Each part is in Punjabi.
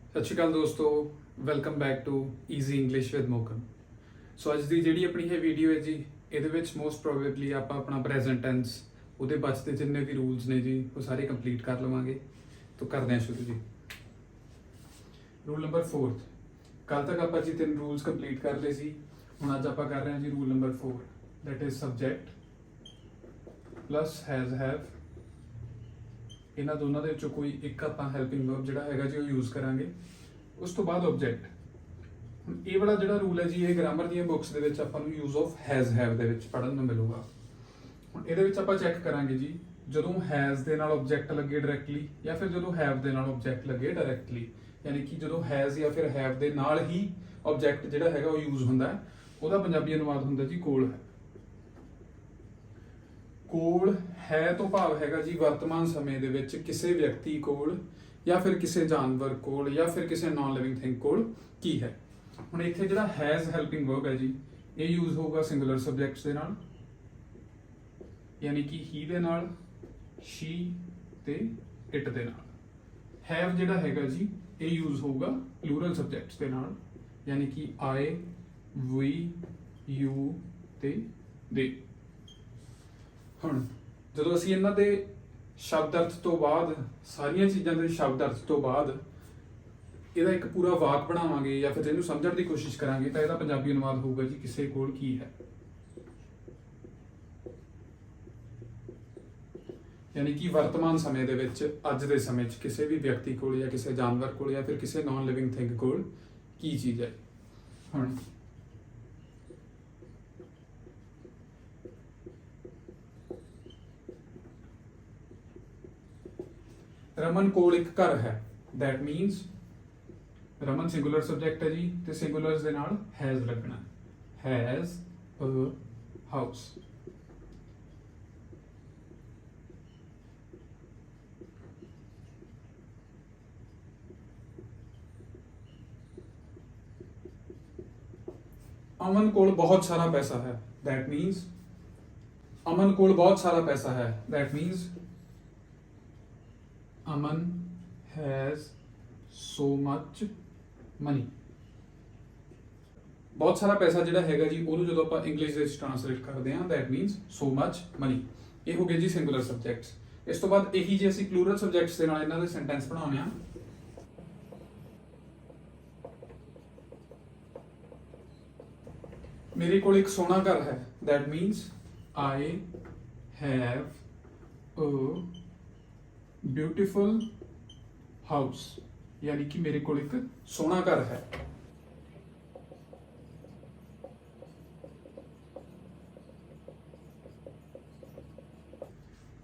ਸਤਿ ਸ਼੍ਰੀ ਅਕਾਲ ਦੋਸਤੋ, welcome back to easy English with Mokan. So ਅੱਜ ਦੀ ਜਿਹੜੀ ਆਪਣੀ ਇਹ ਵੀਡੀਓ ਹੈ ਜੀ, ਇਹਦੇ ਵਿੱਚ ਮੋਸਟ ਪ੍ਰੋਬੇਬਲੀ ਆਪਾਂ ਆਪਣਾ ਪ੍ਰੈਜ਼ੈਂਟ ਟੈਂਸ, ਉਹਦੇ ਬਚਦੇ ਜਿੰਨੇ ਵੀ ਰੂਲਸ ਨੇ ਜੀ, ਉਹ ਸਾਰੇ ਕੰਪਲੀਟ ਕਰ ਲਵਾਂਗੇ। ਤਾਂ ਕਰਦੇ ਹਾਂ ਸ਼ੁਰੂ ਜੀ। Rule number 4। ਕੱਲ ਤੱਕ ਆਪਾਂ ਜੀ 3 ਰੂਲਸ ਕੰਪਲੀਟ ਕਰ ਲਏ ਸੀ। ਹੁਣ ਅੱਜ ਆਪਾਂ ਕਰ ਰਹੇ ਹਾਂ ਜੀ rule number 4, that is subject plus has have. ਇਹਨਾਂ ਦੋਨਾਂ ਦੇ ਵਿੱਚੋਂ ਕੋਈ ਇੱਕ ਆਪਾਂ ਹੈਲਪਿੰਗ ਵਰਬ ਜਿਹੜਾ ਹੈਗਾ ਜੀ ਉਹ ਯੂਜ਼ ਕਰਾਂਗੇ। ਉਸ ਤੋਂ ਬਾਅਦ ਆਬਜੈਕਟ। ਹੁਣ ਇਹ ਵਾਲਾ ਜਿਹੜਾ ਰੂਲ ਹੈ ਜੀ, ਇਹ ਗ੍ਰਾਮਰ ਦੀਆਂ ਬੁੱਕਸ ਦੇ ਵਿੱਚ ਆਪਾਂ ਨੂੰ ਯੂਜ਼ ਆਫ ਹੈਜ਼ ਹੈਵ ਦੇ ਵਿੱਚ ਪੜ੍ਹਨ ਨੂੰ ਮਿਲੂਗਾ। ਹੁਣ ਇਹਦੇ ਵਿੱਚ ਆਪਾਂ ਚੈੱਕ ਕਰਾਂਗੇ ਜੀ, ਜਦੋਂ ਹੈਜ਼ ਦੇ ਨਾਲ ਆਬਜੈਕਟ ਲੱਗੇ ਡਾਇਰੈਕਟਲੀ, ਜਾਂ ਫਿਰ ਜਦੋਂ ਹੈਵ ਦੇ ਨਾਲ ਆਬਜੈਕਟ ਲੱਗੇ ਡਾਇਰੈਕਟਲੀ। ਯਾਨੀ ਕਿ ਜਦੋਂ ਹੈਜ਼ ਜਾਂ ਫਿਰ ਹੈਵ ਦੇ ਨਾਲ ਹੀ ਆਬਜੈਕਟ ਜਿਹੜਾ ਹੈਗਾ ਉਹ ਯੂਜ਼ ਹੁੰਦਾ ਹੈ, ਉਹਦਾ ਪੰਜਾਬੀ ਅਨੁਵਾਦ ਹੁੰਦਾ ਜੀ ਕੋਲ ਹੈ। ਕੋਲ ਹੈ ਤੋਂ ਭਾਵ ਹੈਗਾ ਜੀ ਵਰਤਮਾਨ ਸਮੇਂ ਦੇ ਵਿੱਚ ਕਿਸੇ ਵਿਅਕਤੀ ਕੋਲ, ਜਾਂ ਫਿਰ ਕਿਸੇ ਜਾਨਵਰ ਕੋਲ, ਜਾਂ ਫਿਰ ਕਿਸੇ ਨਾਨ ਲਿਵਿੰਗ ਥਿੰਗ ਕੋਲ ਕੀ ਹੈ। ਹੁਣ ਇੱਥੇ ਜਿਹੜਾ ਹੈਜ਼ ਹੈਲਪਿੰਗ ਵਰਬ ਹੈ ਜੀ, ਇਹ ਯੂਜ਼ ਹੋਊਗਾ ਸਿੰਗੂਲਰ ਸਬਜੈਕਟਸ ਦੇ ਨਾਲ, ਯਾਨੀ ਕਿ ਹੀ ਦੇ ਨਾਲ, ਸ਼ੀ ਤੇ ਇਟ ਦੇ ਨਾਲ। ਹੈਵ ਜਿਹੜਾ ਹੈਗਾ ਜੀ, ਇਹ ਯੂਜ਼ ਹੋਊਗਾ ਪਲੂਰਲ ਸਬਜੈਕਟਸ ਦੇ ਨਾਲ, ਯਾਨੀ ਕਿ ਆਈ, ਵੀ, ਯੂ ਤੇ ਦੇ। ਹੁਣ ਜਦੋਂ ਅਸੀਂ ਇਹਨਾਂ ਦੇ ਸ਼ਬਦ ਅਰਥ ਤੋਂ ਬਾਅਦ, ਸਾਰੀਆਂ ਚੀਜ਼ਾਂ ਦੇ ਸ਼ਬਦ ਅਰਥ ਤੋਂ ਬਾਅਦ ਇਹਦਾ ਇੱਕ ਪੂਰਾ ਵਾਕ ਬਣਾਵਾਂਗੇ ਜਾਂ ਫਿਰ ਇਹਨੂੰ ਸਮਝਣ ਦੀ ਕੋਸ਼ਿਸ਼ ਕਰਾਂਗੇ, ਤਾਂ ਇਹਦਾ ਪੰਜਾਬੀ ਅਨੁਵਾਦ ਹੋਊਗਾ ਜੀ ਕਿਸੇ ਕੋਲ ਕੀ ਹੈ। ਯਾਨੀ ਕਿ ਵਰਤਮਾਨ ਸਮੇਂ ਦੇ ਵਿੱਚ, ਅੱਜ ਦੇ ਸਮੇਂ 'ਚ ਕਿਸੇ ਵੀ ਵਿਅਕਤੀ ਕੋਲ ਜਾਂ ਕਿਸੇ ਜਾਨਵਰ ਕੋਲ ਜਾਂ ਫਿਰ ਕਿਸੇ ਨਾਨ ਲਿਵਿੰਗ ਥਿੰਗ ਕੋਲ ਕੀ ਚੀਜ਼ ਹੈ। ਹੁਣ ਰਮਨ ਕੋਲ ਇੱਕ ਘਰ ਹੈ, that means Raman singular subject ਹੈ ਜੀ, ਤੇ ਸਿੰਗੂਲਰਸ ਦੇ ਨਾਲ ਹੈਜ਼ ਲੱਗਣਾ, ਹੈਜ਼ ਅ ਹਾਊਸ। ਅਮਨ ਕੋਲ ਬਹੁਤ ਸਾਰਾ ਪੈਸਾ ਹੈ, ਦੈਟ ਮੀਨਸ ਅਮਨ ਕੋਲ ਬਹੁਤ ਸਾਰਾ ਪੈਸਾ ਹੈ, that means Aman has so much money। ਬਹੁਤ ਸਾਰਾ ਪੈਸਾ ਜਿਹੜਾ ਹੈਗਾ ਜੀ, ਉਹਨੂੰ ਜਦੋਂ ਆਪਾਂ ਇੰਗਲਿਸ਼ ਦੇ ਵਿੱਚ ਟ੍ਰਾਂਸਲੇਟ ਕਰਦੇ ਹਾਂ, that means so much money। ਇਹ ਹੋ ਗਏ ਜੀ ਸਿੰਗੂਲਰ ਸਬਜੈਕਟਸ। ਇਸ ਤੋਂ ਬਾਅਦ ਇਹੀ ਜੇ ਅਸੀਂ ਪਲੂਰਲ ਸਬਜੈਕਟਸ ਦੇ ਨਾਲ ਇਹਨਾਂ ਦੇ ਸੈਂਟੈਂਸ ਬਣਾਉਣੇ ਆ। ਮੇਰੇ ਕੋਲ ਇੱਕ ਸੋਹਣਾ ਘਰ ਹੈ, that means I have a beautiful house. ਯਾਨੀ ਕਿ ਮੇਰੇ ਕੋਲ ਇੱਕ ਸੋਹਣਾ ਘਰ ਹੈ।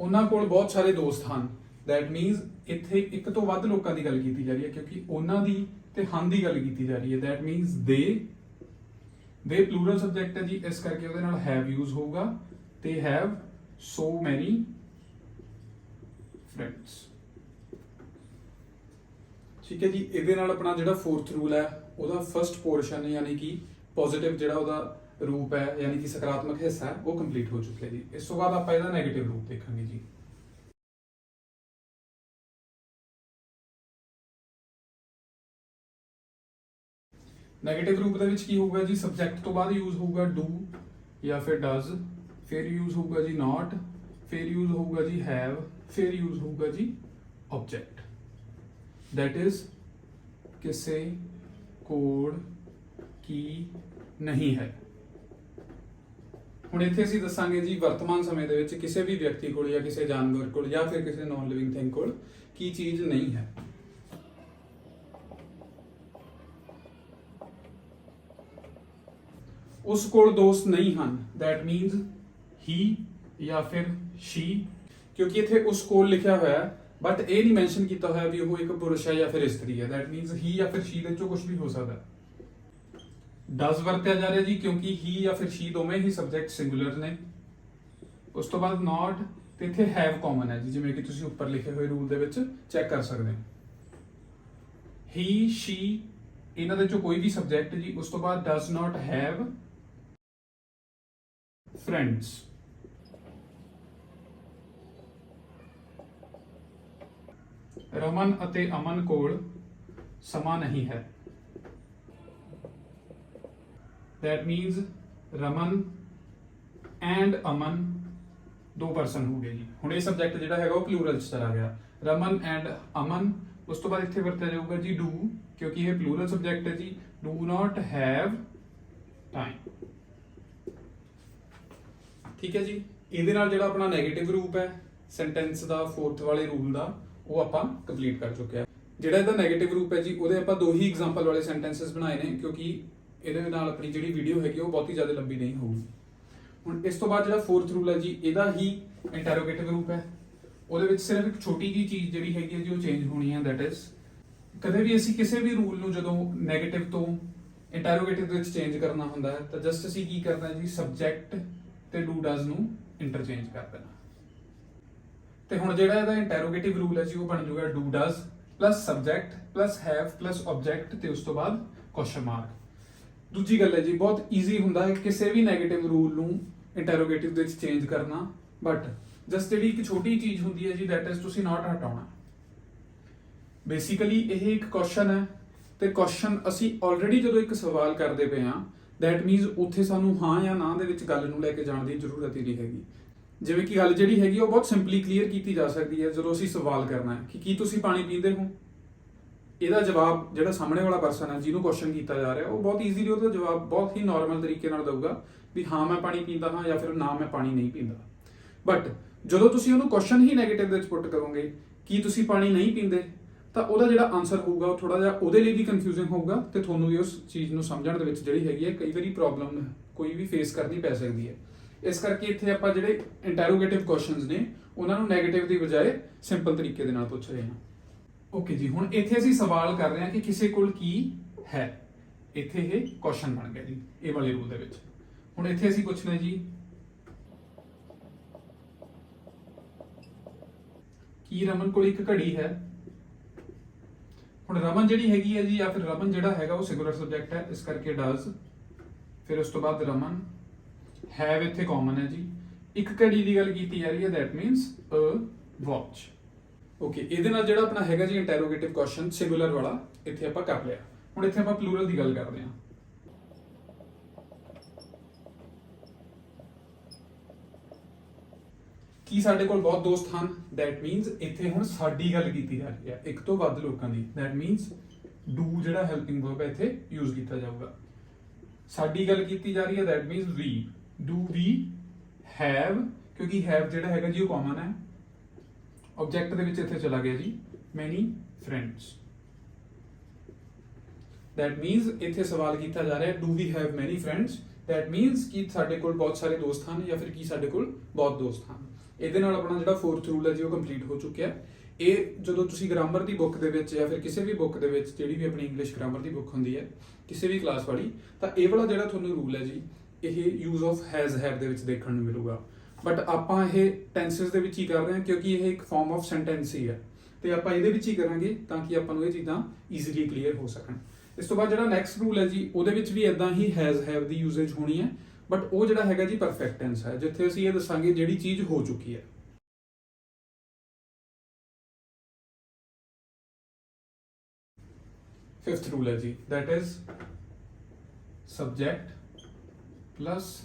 ਉਹਨਾਂ ਕੋਲ ਬਹੁਤ ਸਾਰੇ ਦੋਸਤ ਹਨ, ਦੈਟ ਮੀਨਸ ਇੱਥੇ ਇੱਕ ਤੋਂ ਵੱਧ ਲੋਕਾਂ ਦੀ ਗੱਲ ਕੀਤੀ ਜਾ ਰਹੀ ਹੈ, ਕਿਉਂਕਿ ਉਹਨਾਂ ਦੀ ਤੇ ਹਨ ਦੀ ਗੱਲ ਕੀਤੀ ਜਾ ਰਹੀ ਹੈ। ਦੈਟ ਮੀਨਸ ਦੇ ਪਲੂਰਲ ਸਬਜੈਕਟ ਹੈ ਜੀ, ਇਸ ਕਰਕੇ ਉਹਦੇ ਨਾਲ ਹੈਵ ਯੂਜ਼ ਹੋਊਗਾ, ਤੇ ਹੈਵ ਸੋ ਮੈਨੀ ਫਰੈਂਡਸ। ਠੀਕ ਹੈ ਜੀ। ਇਹਦੇ ਨਾਲ ਆਪਣਾ ਜਿਹੜਾ 4th ਰੂਲ ਹੈ, ਉਹਦਾ ਫਸਟ ਪੋਰਸ਼ਨ ਯਾਨੀ ਕਿ ਪੋਜ਼ਿਟਿਵ ਜਿਹੜਾ ਉਹਦਾ ਰੂਪ ਹੈ, ਯਾਨੀ ਕਿ ਸਕਾਰਾਤਮਕ ਹਿੱਸਾ ਹੈ, ਉਹ ਕੰਪਲੀਟ ਹੋ ਚੁੱਕਿਆ ਜੀ। ਇਸ ਤੋਂ ਬਾਅਦ ਆਪਾਂ ਇਹਦਾ ਨੈਗੇਟਿਵ ਰੂਪ ਦੇਖਾਂਗੇ ਜੀ। ਨੈਗੇਟਿਵ ਰੂਪ ਦੇ ਵਿੱਚ ਕੀ ਹੋਊਗਾ ਜੀ, ਸਬਜੈਕਟ ਤੋਂ ਬਾਅਦ ਯੂਜ਼ ਹੋਊਗਾ ਡੂ ਜਾਂ ਫਿਰ ਡਜ਼, ਫਿਰ ਯੂਜ਼ ਹੋਊਗਾ ਜੀ ਨਾਟ, ਫਿਰ ਯੂਜ਼ ਹੋਊਗਾ ਜੀ ਹੈਵ, ਫਿਰ ਯੂਜ਼ ਹੋਊਗਾ ਜੀ ਆਬਜੈਕਟ। ਦੈਟ ਇਜ਼ ਕਿਸੇ ਕੋਲ ਕੀ ਨਹੀਂ ਹੈ। ਹੁਣ ਇੱਥੇ ਅਸੀਂ ਦੱਸਾਂਗੇ ਜੀ ਵਰਤਮਾਨ ਸਮੇਂ ਦੇ ਵਿੱਚ ਕਿਸੇ ਵੀ ਵਿਅਕਤੀ ਕੋਲ ਜਾਂ ਕਿਸੇ ਜਾਨਵਰ ਕੋਲ ਜਾਂ ਫਿਰ ਕਿਸੇ ਨਾਨ ਲਿਵਿੰਗ ਥਿੰਗ ਕੋਲ ਕੀ ਚੀਜ਼ ਨਹੀਂ ਹੈ। ਉਸ ਕੋਲ ਦੋਸਤ ਨਹੀਂ ਹਨ, ਦੈਟ ਮੀਨਸ ਹੀ ਜਾਂ ਫਿਰ ਸ਼ੀ। ਕਿਉਂਕਿ ਇੱਥੇ ਉਸ ਕੋਲ ਲਿਖਿਆ ਹੋਇਆ ਹੈ, ਬਟ ਇਹ ਨਹੀਂ ਮੈਂਸ਼ਨ ਕੀਤਾ ਹੋਇਆ ਵੀ ਉਹ ਇੱਕ ਪੁਰਸ਼ ਹੈ ਜਾਂ ਫਿਰ ਇਸਤਰੀ ਹੈ। ਦੈਟ ਮੀਨਸ ਹੀ ਜਾਂ ਫਿਰ ਸ਼ੀ ਦੇ ਵਿੱਚੋਂ ਕੁਝ ਵੀ ਹੋ ਸਕਦਾ। ਡਜ਼ ਵਰਤਿਆ ਜਾ ਰਿਹਾ ਜੀ, ਕਿਉਂਕਿ ਹੀ ਜਾਂ ਫਿਰ ਸ਼ੀ ਦੋਵੇਂ ਹੀ ਸਬਜੈਕਟ ਸਿੰਗੂਲਰ ਨੇ। ਉਸ ਤੋਂ ਬਾਅਦ ਨਾਟ, ਤੇ ਇੱਥੇ ਹੈਵ ਕਾਮਨ ਹੈ ਜੀ, ਜਿਵੇਂ ਕਿ ਤੁਸੀਂ ਉੱਪਰ ਲਿਖੇ ਹੋਏ ਰੂਲ ਦੇ ਵਿੱਚ ਚੈੱਕ ਕਰ ਸਕਦੇ ਹੋ। ਹੀ, ਸ਼ੀ, ਇਹਨਾਂ ਦੇ ਵਿੱਚੋਂ ਕੋਈ ਵੀ ਸਬਜੈਕਟ ਜੀ। ਉਸ ਤੋਂ ਬਾਅਦ does not have friends. Raman ਅਤੇ ਅਮਨ ਕੋਲ ਸਮਾਂ ਨਹੀਂ ਹੈ। That means ਰਮਨ ਐਂਡ ਅਮਨ ਦੋ ਪਰਸਨ ਹੋ ਗਏ ਜੀ। ਹੁਣ ਇਹ ਸਬਜੈਕਟ ਜਿਹੜਾ ਹੈਗਾ ਉਹ ਪਲੂਰਲ ਚ ਚਲਾ ਗਿਆ, ਰਮਨ ਐਂਡ ਅਮਨ। ਉਸ ਤੋਂ ਬਾਅਦ ਇੱਥੇ ਵਰਤਿਆ ਜਾਊਗਾ ਜੀ ਡੂ, ਕਿਉਂਕਿ ਇਹ ਪਲੂਰਲ ਸਬਜੈਕਟ ਹੈ ਜੀ। Do not have time. ਠੀਕ ਹੈ ਜੀ। ਇਹਦੇ ਨਾਲ ਜਿਹੜਾ ਆਪਣਾ ਨੈਗੇਟਿਵ ਰੂਪ ਹੈ ਸੈਂਟੈਂਸ ਦਾ ਫੋਰਥ ਵਾਲੇ ਰੂਲ ਦਾ, ਉਹ ਆਪਾਂ ਕੰਪਲੀਟ ਕਰ ਚੁੱਕੇ ਆ। ਜਿਹੜਾ ਇਹਦਾ ਨੈਗੇਟਿਵ ਰੂਪ ਹੈ ਜੀ, ਉਹਦੇ ਆਪਾਂ ਦੋ ਹੀ ਐਗਜ਼ਾਮਪਲ ਵਾਲੇ ਸੈਂਟੈਂਸਸ ਬਣਾਏ ਨੇ, ਕਿਉਂਕਿ ਇਹਦੇ ਨਾਲ ਆਪਣੀ ਜਿਹੜੀ ਵੀਡੀਓ ਹੈਗੀ ਉਹ ਬਹੁਤੀ ਜ਼ਿਆਦਾ ਲੰਬੀ ਨਹੀਂ ਹੋਊਗੀ। ਹੁਣ ਇਸ ਤੋਂ ਬਾਅਦ ਜਿਹੜਾ ਫੋਰਥ ਰੂਲ ਹੈ ਜੀ, ਇਹਦਾ ਹੀ ਇੰਟਰੋਗੇਟਿਵ ਰੂਪ ਹੈ। ਉਹਦੇ ਵਿੱਚ ਸਿਰਫ ਇੱਕ ਛੋਟੀ ਜਿਹੀ ਚੀਜ਼ ਜਿਹੜੀ ਹੈਗੀ ਹੈ ਜੀ ਉਹ ਚੇਂਜ ਹੋਣੀ ਹੈ, ਦੈਟ ਇਜ਼ ਕਦੇ ਵੀ ਅਸੀਂ ਕਿਸੇ ਵੀ ਰੂਲ ਨੂੰ ਜਦੋਂ ਨੈਗੇਟਿਵ ਤੋਂ ਇੰਟਰੋਗੇਟਿਵ ਦੇ ਵਿੱਚ ਚੇਂਜ ਕਰਨਾ ਹੁੰਦਾ ਹੈ ਤਾਂ ਜਸਟ ਅਸੀਂ ਕੀ ਕਰਨਾ ਜੀ, ਸਬਜੈਕਟ ਤੇ ਡੂ ਡਜ਼ ਨੂੰ ਇੰਟਰਚੇਂਜ ਕਰ ਦੇਣਾ। ਤੇ ਹੁਣ ਜਿਹੜਾ ਇਹਦਾ ਇੰਟਰੋਗੇਟਿਵ ਰੂਲ ਹੈ ਜੀ, ਉਹ ਬਣ ਜਾਊਗਾ do does plus subject plus have plus object ਤੇ ਉਸ ਤੋਂ ਬਾਅਦ ਕੁਐਸਚਨ ਮਾਰਕ। ਦੂਜੀ ਗੱਲ ਹੈ ਜੀ, ਬਹੁਤ ਈਜ਼ੀ ਹੁੰਦਾ ਹੈ ਕਿਸੇ ਵੀ ਨੈਗੇਟਿਵ ਰੂਲ ਨੂੰ ਇੰਟਰੋਗੇਟਿਵ ਦੇ ਵਿੱਚ ਚੇਂਜ ਕਰਨਾ, ਬਟ ਜਸਟ ਜਿਹੜੀ ਇੱਕ ਛੋਟੀ ਚੀਜ਼ ਹੁੰਦੀ ਹੈ ਜੀ, ਦੈਟ ਇਜ਼ ਤੁਸੀਂ ਨਾਟ ਹਟਾਉਣਾ। ਬੇਸਿਕਲੀ ਇਹ ਇੱਕ ਕੁਐਸਚਨ ਹੈ ਤੇ ਕੁਐਸਚਨ ਅਸੀਂ ਆਲਰੇਡੀ ਜਦੋਂ ਇੱਕ ਸਵਾਲ ਕਰਦੇ ਪਏ ਹਾਂ, ਦੈਟ ਮੀਨਸ ਉੱਥੇ ਸਾਨੂੰ ਹਾਂ ਜਾਂ ਨਾ ਦੇ ਵਿੱਚ ਗੱਲ ਨੂੰ ਲੈ ਕੇ ਜਾਣ ਦੀ ਜ਼ਰੂਰਤ ਹੀ ਨਹੀਂ ਹੈਗੀ। ਜਿਵੇਂ ਕਿ ਗੱਲ ਜਿਹੜੀ ਹੈਗੀ ਉਹ ਬਹੁਤ ਸਿੰਪਲੀ ਕਲੀਅਰ ਕੀਤੀ ਜਾ ਸਕਦੀ ਹੈ ਜਦੋਂ ਅਸੀਂ ਸਵਾਲ ਕਰਨਾ ਹੈ ਕਿ ਕੀ ਤੁਸੀਂ ਪਾਣੀ ਪੀਂਦੇ ਹੋ। ਇਹਦਾ ਜਵਾਬ ਜਿਹੜਾ ਸਾਹਮਣੇ ਵਾਲਾ ਪਰਸਨ ਹੈ ਜਿਹਨੂੰ ਕੁਐਸਚਨ ਕੀਤਾ ਜਾ ਰਿਹਾ, ਉਹ ਬਹੁਤ ਈਜ਼ੀਲੀ ਉਹਦਾ ਜਵਾਬ ਬਹੁਤ ਹੀ ਨਾਰਮਲ ਤਰੀਕੇ ਨਾਲ ਦਊਗਾ ਵੀ ਹਾਂ ਮੈਂ ਪਾਣੀ ਪੀਂਦਾ ਹਾਂ ਜਾਂ ਫਿਰ ਨਾ ਮੈਂ ਪਾਣੀ ਨਹੀਂ ਪੀਂਦਾ। ਬਟ ਜਦੋਂ ਤੁਸੀਂ ਉਹਨੂੰ ਕੁਐਸਚਨ ਹੀ ਨੈਗੇਟਿਵ ਦੇ ਵਿੱਚ ਪੁੱਟ ਕਰੋਗੇ ਕੀ ਤੁਸੀਂ ਪਾਣੀ ਨਹੀਂ ਪੀਂਦੇ, ਤਾਂ ਉਹਦਾ ਜਿਹੜਾ ਆਨਸਰ ਹੋਊਗਾ ਉਹ ਥੋੜਾ ਜਿਹਾ ਉਹਦੇ ਲਈ ਵੀ ਕਨਫਿਊਜ਼ਿੰਗ ਹੋਊਗਾ ਤੇ ਤੁਹਾਨੂੰ ਵੀ ਉਸ ਚੀਜ਼ ਨੂੰ ਸਮਝਣ ਦੇ ਵਿੱਚ ਜਿਹੜੀ ਹੈਗੀ ਹੈ ਕਈ ਵਾਰੀ ਪ੍ਰੋਬਲਮ ਕੋਈ ਵੀ ਫੇਸ ਕਰਨੀ ਪੈ ਸਕਦੀ ਹੈ। ਇਸ ਕਰਕੇ ਇੱਥੇ ਆਪਾਂ ਜਿਹੜੇ ਇੰਟਰੋਗੇਟਿਵ ਕੁਐਸਚਨਸ ਨੇ ਉਹਨਾਂ ਨੂੰ ਨੈਗੇਟਿਵ ਦੀ ਬਜਾਏ ਸਿੰਪਲ ਤਰੀਕੇ ਦੇ ਨਾਲ ਪੁੱਛ ਰਹੇ ਹਾਂ। ਓਕੇ ਜੀ, ਹੁਣ ਇੱਥੇ ਅਸੀਂ ਸਵਾਲ ਕਰ ਰਹੇ ਹਾਂ ਕਿ ਕਿਸੇ ਕੋਲ ਕੀ ਹੈ। ਇੱਥੇ ਇਹ ਕੁਐਸਚਨ ਬਣ ਗਿਆ ਜੀ ਇਹ ਵਾਲੇ ਰੂਲ ਦੇ ਵਿੱਚ। ਹੁਣ ਇੱਥੇ ਅਸੀਂ ਪੁੱਛਣਾ ਜੀ ਕੀ ਰਮਨ ਕੋਲ ਇੱਕ ਘੜੀ ਹੈ। ਹੁਣ ਰਮਨ ਜਿਹੜੀ ਹੈਗੀ ਹੈ ਜੀ ਜਾਂ ਫਿਰ ਰਮਨ ਜਿਹੜਾ ਹੈਗਾ ਉਹ ਸਿੰਗੂਲਰ ਸਬਜੈਕਟ ਹੈ, ਇਸ ਕਰਕੇ ਡਜ਼, ਫਿਰ ਉਸ ਤੋਂ ਬਾਅਦ ਰਮਨ, ਹੈਵ ਇੱਥੇ ਕਾਮਨ ਹੈ ਜੀ। ਇੱਕ ਘੜੀ ਦੀ ਗੱਲ ਕੀਤੀ ਜਾ ਰਹੀ ਹੈ, that means a watch. Okay, ਇਹਦੇ ਨਾਲ ਜਿਹੜਾ ਆਪਣਾ ਹੈਗਾ ਜੀ ਇੰਟਰੋਗੇਟਿਵ ਕੁਐਸਚਨ ਸਿੰਗੂਲਰ ਵਾਲਾ ਇੱਥੇ ਆਪਾਂ ਕਰ ਲਿਆ। ਹੁਣ ਇੱਥੇ ਆਪਾਂ ਪਲੂਰਲ ਦੀ ਗੱਲ ਕਰਦੇ ਹਾਂ। ਕੀ ਸਾਡੇ ਕੋਲ ਬਹੁਤ ਦੋਸਤ ਹਨ, ਦੈਟ ਮੀਨਸ ਇੱਥੇ ਹੁਣ ਸਾਡੀ ਗੱਲ ਕੀਤੀ ਜਾ ਰਹੀ ਹੈ, ਇੱਕ ਤੋਂ ਵੱਧ ਲੋਕਾਂ ਦੀ। ਦੈਟ ਮੀਨਸ ਡੂ ਜਿਹੜਾ ਹੈਲਪਿੰਗ ਵਰਬ ਹੈ ਇੱਥੇ ਯੂਜ਼ ਕੀਤਾ ਜਾਊਗਾ। ਸਾਡੀ ਗੱਲ ਕੀਤੀ ਜਾ ਰਹੀ ਹੈ, that means we. Do we have, ਕਿਉਂਕਿ ਹੈਵ ਜਿਹੜਾ ਹੈਗਾ ਜੀ ਉਹ ਕਾਮਨ ਹੈ। ਆਬਜੈਕਟ ਦੇ ਵਿੱਚ ਇੱਥੇ ਚਲਾ ਗਿਆ ਜੀ ਮੈਨੀ ਫਰੈਂਡਸ। ਦੈਟ ਮੀਨਸ ਇੱਥੇ ਸਵਾਲ ਕੀਤਾ ਜਾ ਰਿਹਾ ਹੈ do we have many friends, that means ਕਿ ਸਾਡੇ ਕੋਲ ਬਹੁਤ ਸਾਰੇ ਦੋਸਤ ਹਨ ਜਾਂ ਫਿਰ ਕੀ ਸਾਡੇ ਕੋਲ ਬਹੁਤ ਦੋਸਤ ਹਨ। ਇਹਦੇ ਨਾਲ ਆਪਣਾ ਜਿਹੜਾ ਫੋਰਥ ਰੂਲ ਹੈ ਜੀ ਉਹ ਕੰਪਲੀਟ ਹੋ ਚੁੱਕਿਆ। ਇਹ ਜਦੋਂ ਤੁਸੀਂ ਗ੍ਰਾਮਰ ਦੀ ਬੁੱਕ ਦੇ ਵਿੱਚ ਜਾਂ ਫਿਰ ਕਿਸੇ ਵੀ ਬੁੱਕ ਦੇ ਵਿੱਚ ਜਿਹੜੀ ਵੀ ਆਪਣੀ ਇੰਗਲਿਸ਼ ਗ੍ਰਾਮਰ ਦੀ ਬੁੱਕ ਹੁੰਦੀ ਹੈ ਕਿਸੇ ਵੀ ਕਲਾਸ ਵਾਲੀ, ਤਾਂ ਇਹ ਵਾਲਾ ਜਿਹੜਾ ਤੁਹਾਨੂੰ ਰੂਲ ਹੈ ਜੀ ਇਹ ਯੂਜ਼ ਆਫ ਹੈਜ਼ ਹੈਵ ਦੇ ਵਿੱਚ ਦੇਖਣ ਨੂੰ ਮਿਲੂਗਾ। ਬਟ ਆਪਾਂ ਇਹ ਟੈਂਸਸ ਦੇ ਵਿੱਚ ਹੀ ਕਰ ਰਹੇ ਹਾਂ ਕਿਉਂਕਿ ਇਹ ਇੱਕ ਫਾਰਮ ਆਫ ਸੈਂਟੈਂਸ ਹੀ ਹੈ ਤੇ ਆਪਾਂ ਇਹਦੇ ਵਿੱਚ ਹੀ ਕਰਾਂਗੇ ਤਾਂ ਕਿ ਆਪਾਂ ਨੂੰ ਇਹ ਚੀਜ਼ਾਂ ਈਜ਼ੀਲੀ ਕਲੀਅਰ ਹੋ ਸਕਣ। ਇਸ ਤੋਂ ਬਾਅਦ ਜਿਹੜਾ ਨੈਕਸਟ ਰੂਲ ਹੈ ਜੀ ਉਹਦੇ ਵਿੱਚ ਵੀ ਇਦਾਂ ਹੀ ਹੈਜ਼ ਹੈਵ ਦੀ ਯੂਜ਼ੇਜ ਹੋਣੀ ਹੈ, ਬਟ ਉਹ ਜਿਹੜਾ ਹੈਗਾ ਜੀ ਪਰਫੈਕਟ ਟੈਂਸ ਹੈ ਜਿੱਥੇ ਅਸੀਂ ਇਹ ਦੱਸਾਂਗੇ ਜਿਹੜੀ ਚੀਜ਼ ਹੋ ਚੁੱਕੀ ਹੈ। ਫਿਫਥ ਰੂਲ ਹੈ ਜੀ, that is subject plus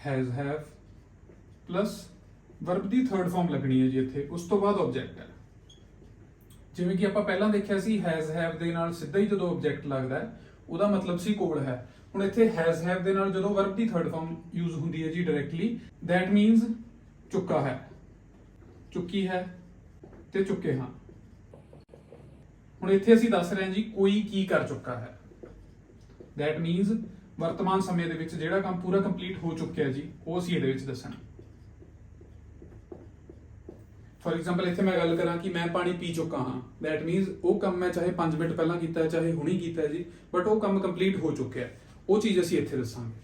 has have plus verb the third farm ਲੱਗਣੀ ਹੈ ਜੀ ਇੱਥੇ, ਉਸ ਤੋਂ ਬਾਅਦ ਆਬਜੈਕਟ ਹੈ। ਜਿਵੇਂ ਕਿ ਆਪਾਂ ਪਹਿਲਾਂ ਦੇਖਿਆ ਸੀ ਹੈਜ਼ ਹੈਵ ਦੇ ਨਾਲ ਸਿੱਧਾ ਹੀ ਜਦੋਂ ਆਬਜੈਕਟ ਲੱਗਦਾ ਹੈ ਉਹਦਾ ਮਤਲਬ ਸੀ ਕੋਲ ਹੈ। ਹੁਣ ਇੱਥੇ ਹੈਜ਼ ਹੈਵ ਦੇ ਨਾਲ ਜਦੋਂ ਵਰਬ ਦੀ ਥਰਡ ਫਾਰਮ ਯੂਜ਼ ਹੁੰਦੀ ਹੈ ਜੀ ਡਾਇਰੈਕਟਲੀ, ਦੈਟ ਮੀਨਸ ਚੁੱਕਾ ਹੈ, ਚੁੱਕੀ ਹੈ ਤੇ ਚੁੱਕੇ ਹਾਂ। ਹੁਣ ਇੱਥੇ ਅਸੀਂ ਦੱਸ ਰਹੇ ਹਾਂ ਜੀ ਕੋਈ ਕੀ ਕਰ ਚੁੱਕਾ ਹੈ, ਦੈਟ ਮੀਨਸ ਵਰਤਮਾਨ ਸਮੇਂ ਦੇ ਵਿੱਚ ਜਿਹੜਾ ਕੰਮ ਪੂਰਾ ਕੰਪਲੀਟ ਹੋ ਚੁੱਕਿਆ ਜੀ ਉਹ ਅਸੀਂ ਇਹਦੇ ਵਿੱਚ ਦੱਸਣਾ। ਫॉर एग्जांपल ਇੱਥੇ ਮੈਂ ਗੱਲ ਕਰਾਂ ਕਿ ਮੈਂ ਪਾਣੀ ਪੀ ਚੁੱਕਾ ਹਾਂ, ਦੈਟ ਮੀਨਸ ਉਹ ਕੰਮ ਮੈਂ ਚਾਹੇ 5 ਮਿੰਟ ਪਹਿਲਾਂ ਕੀਤਾ ਹੈ ਚਾਹੇ ਹੁਣੀ ਕੀਤਾ ਹੈ ਜੀ, ਬਟ ਉਹ ਕੰਮ ਕੰਪਲੀਟ ਹੋ ਚੁੱਕਿਆ ਹੈ, ਉਹ ਚੀਜ਼ ਅਸੀਂ ਇੱਥੇ ਦੱਸਾਂਗੇ।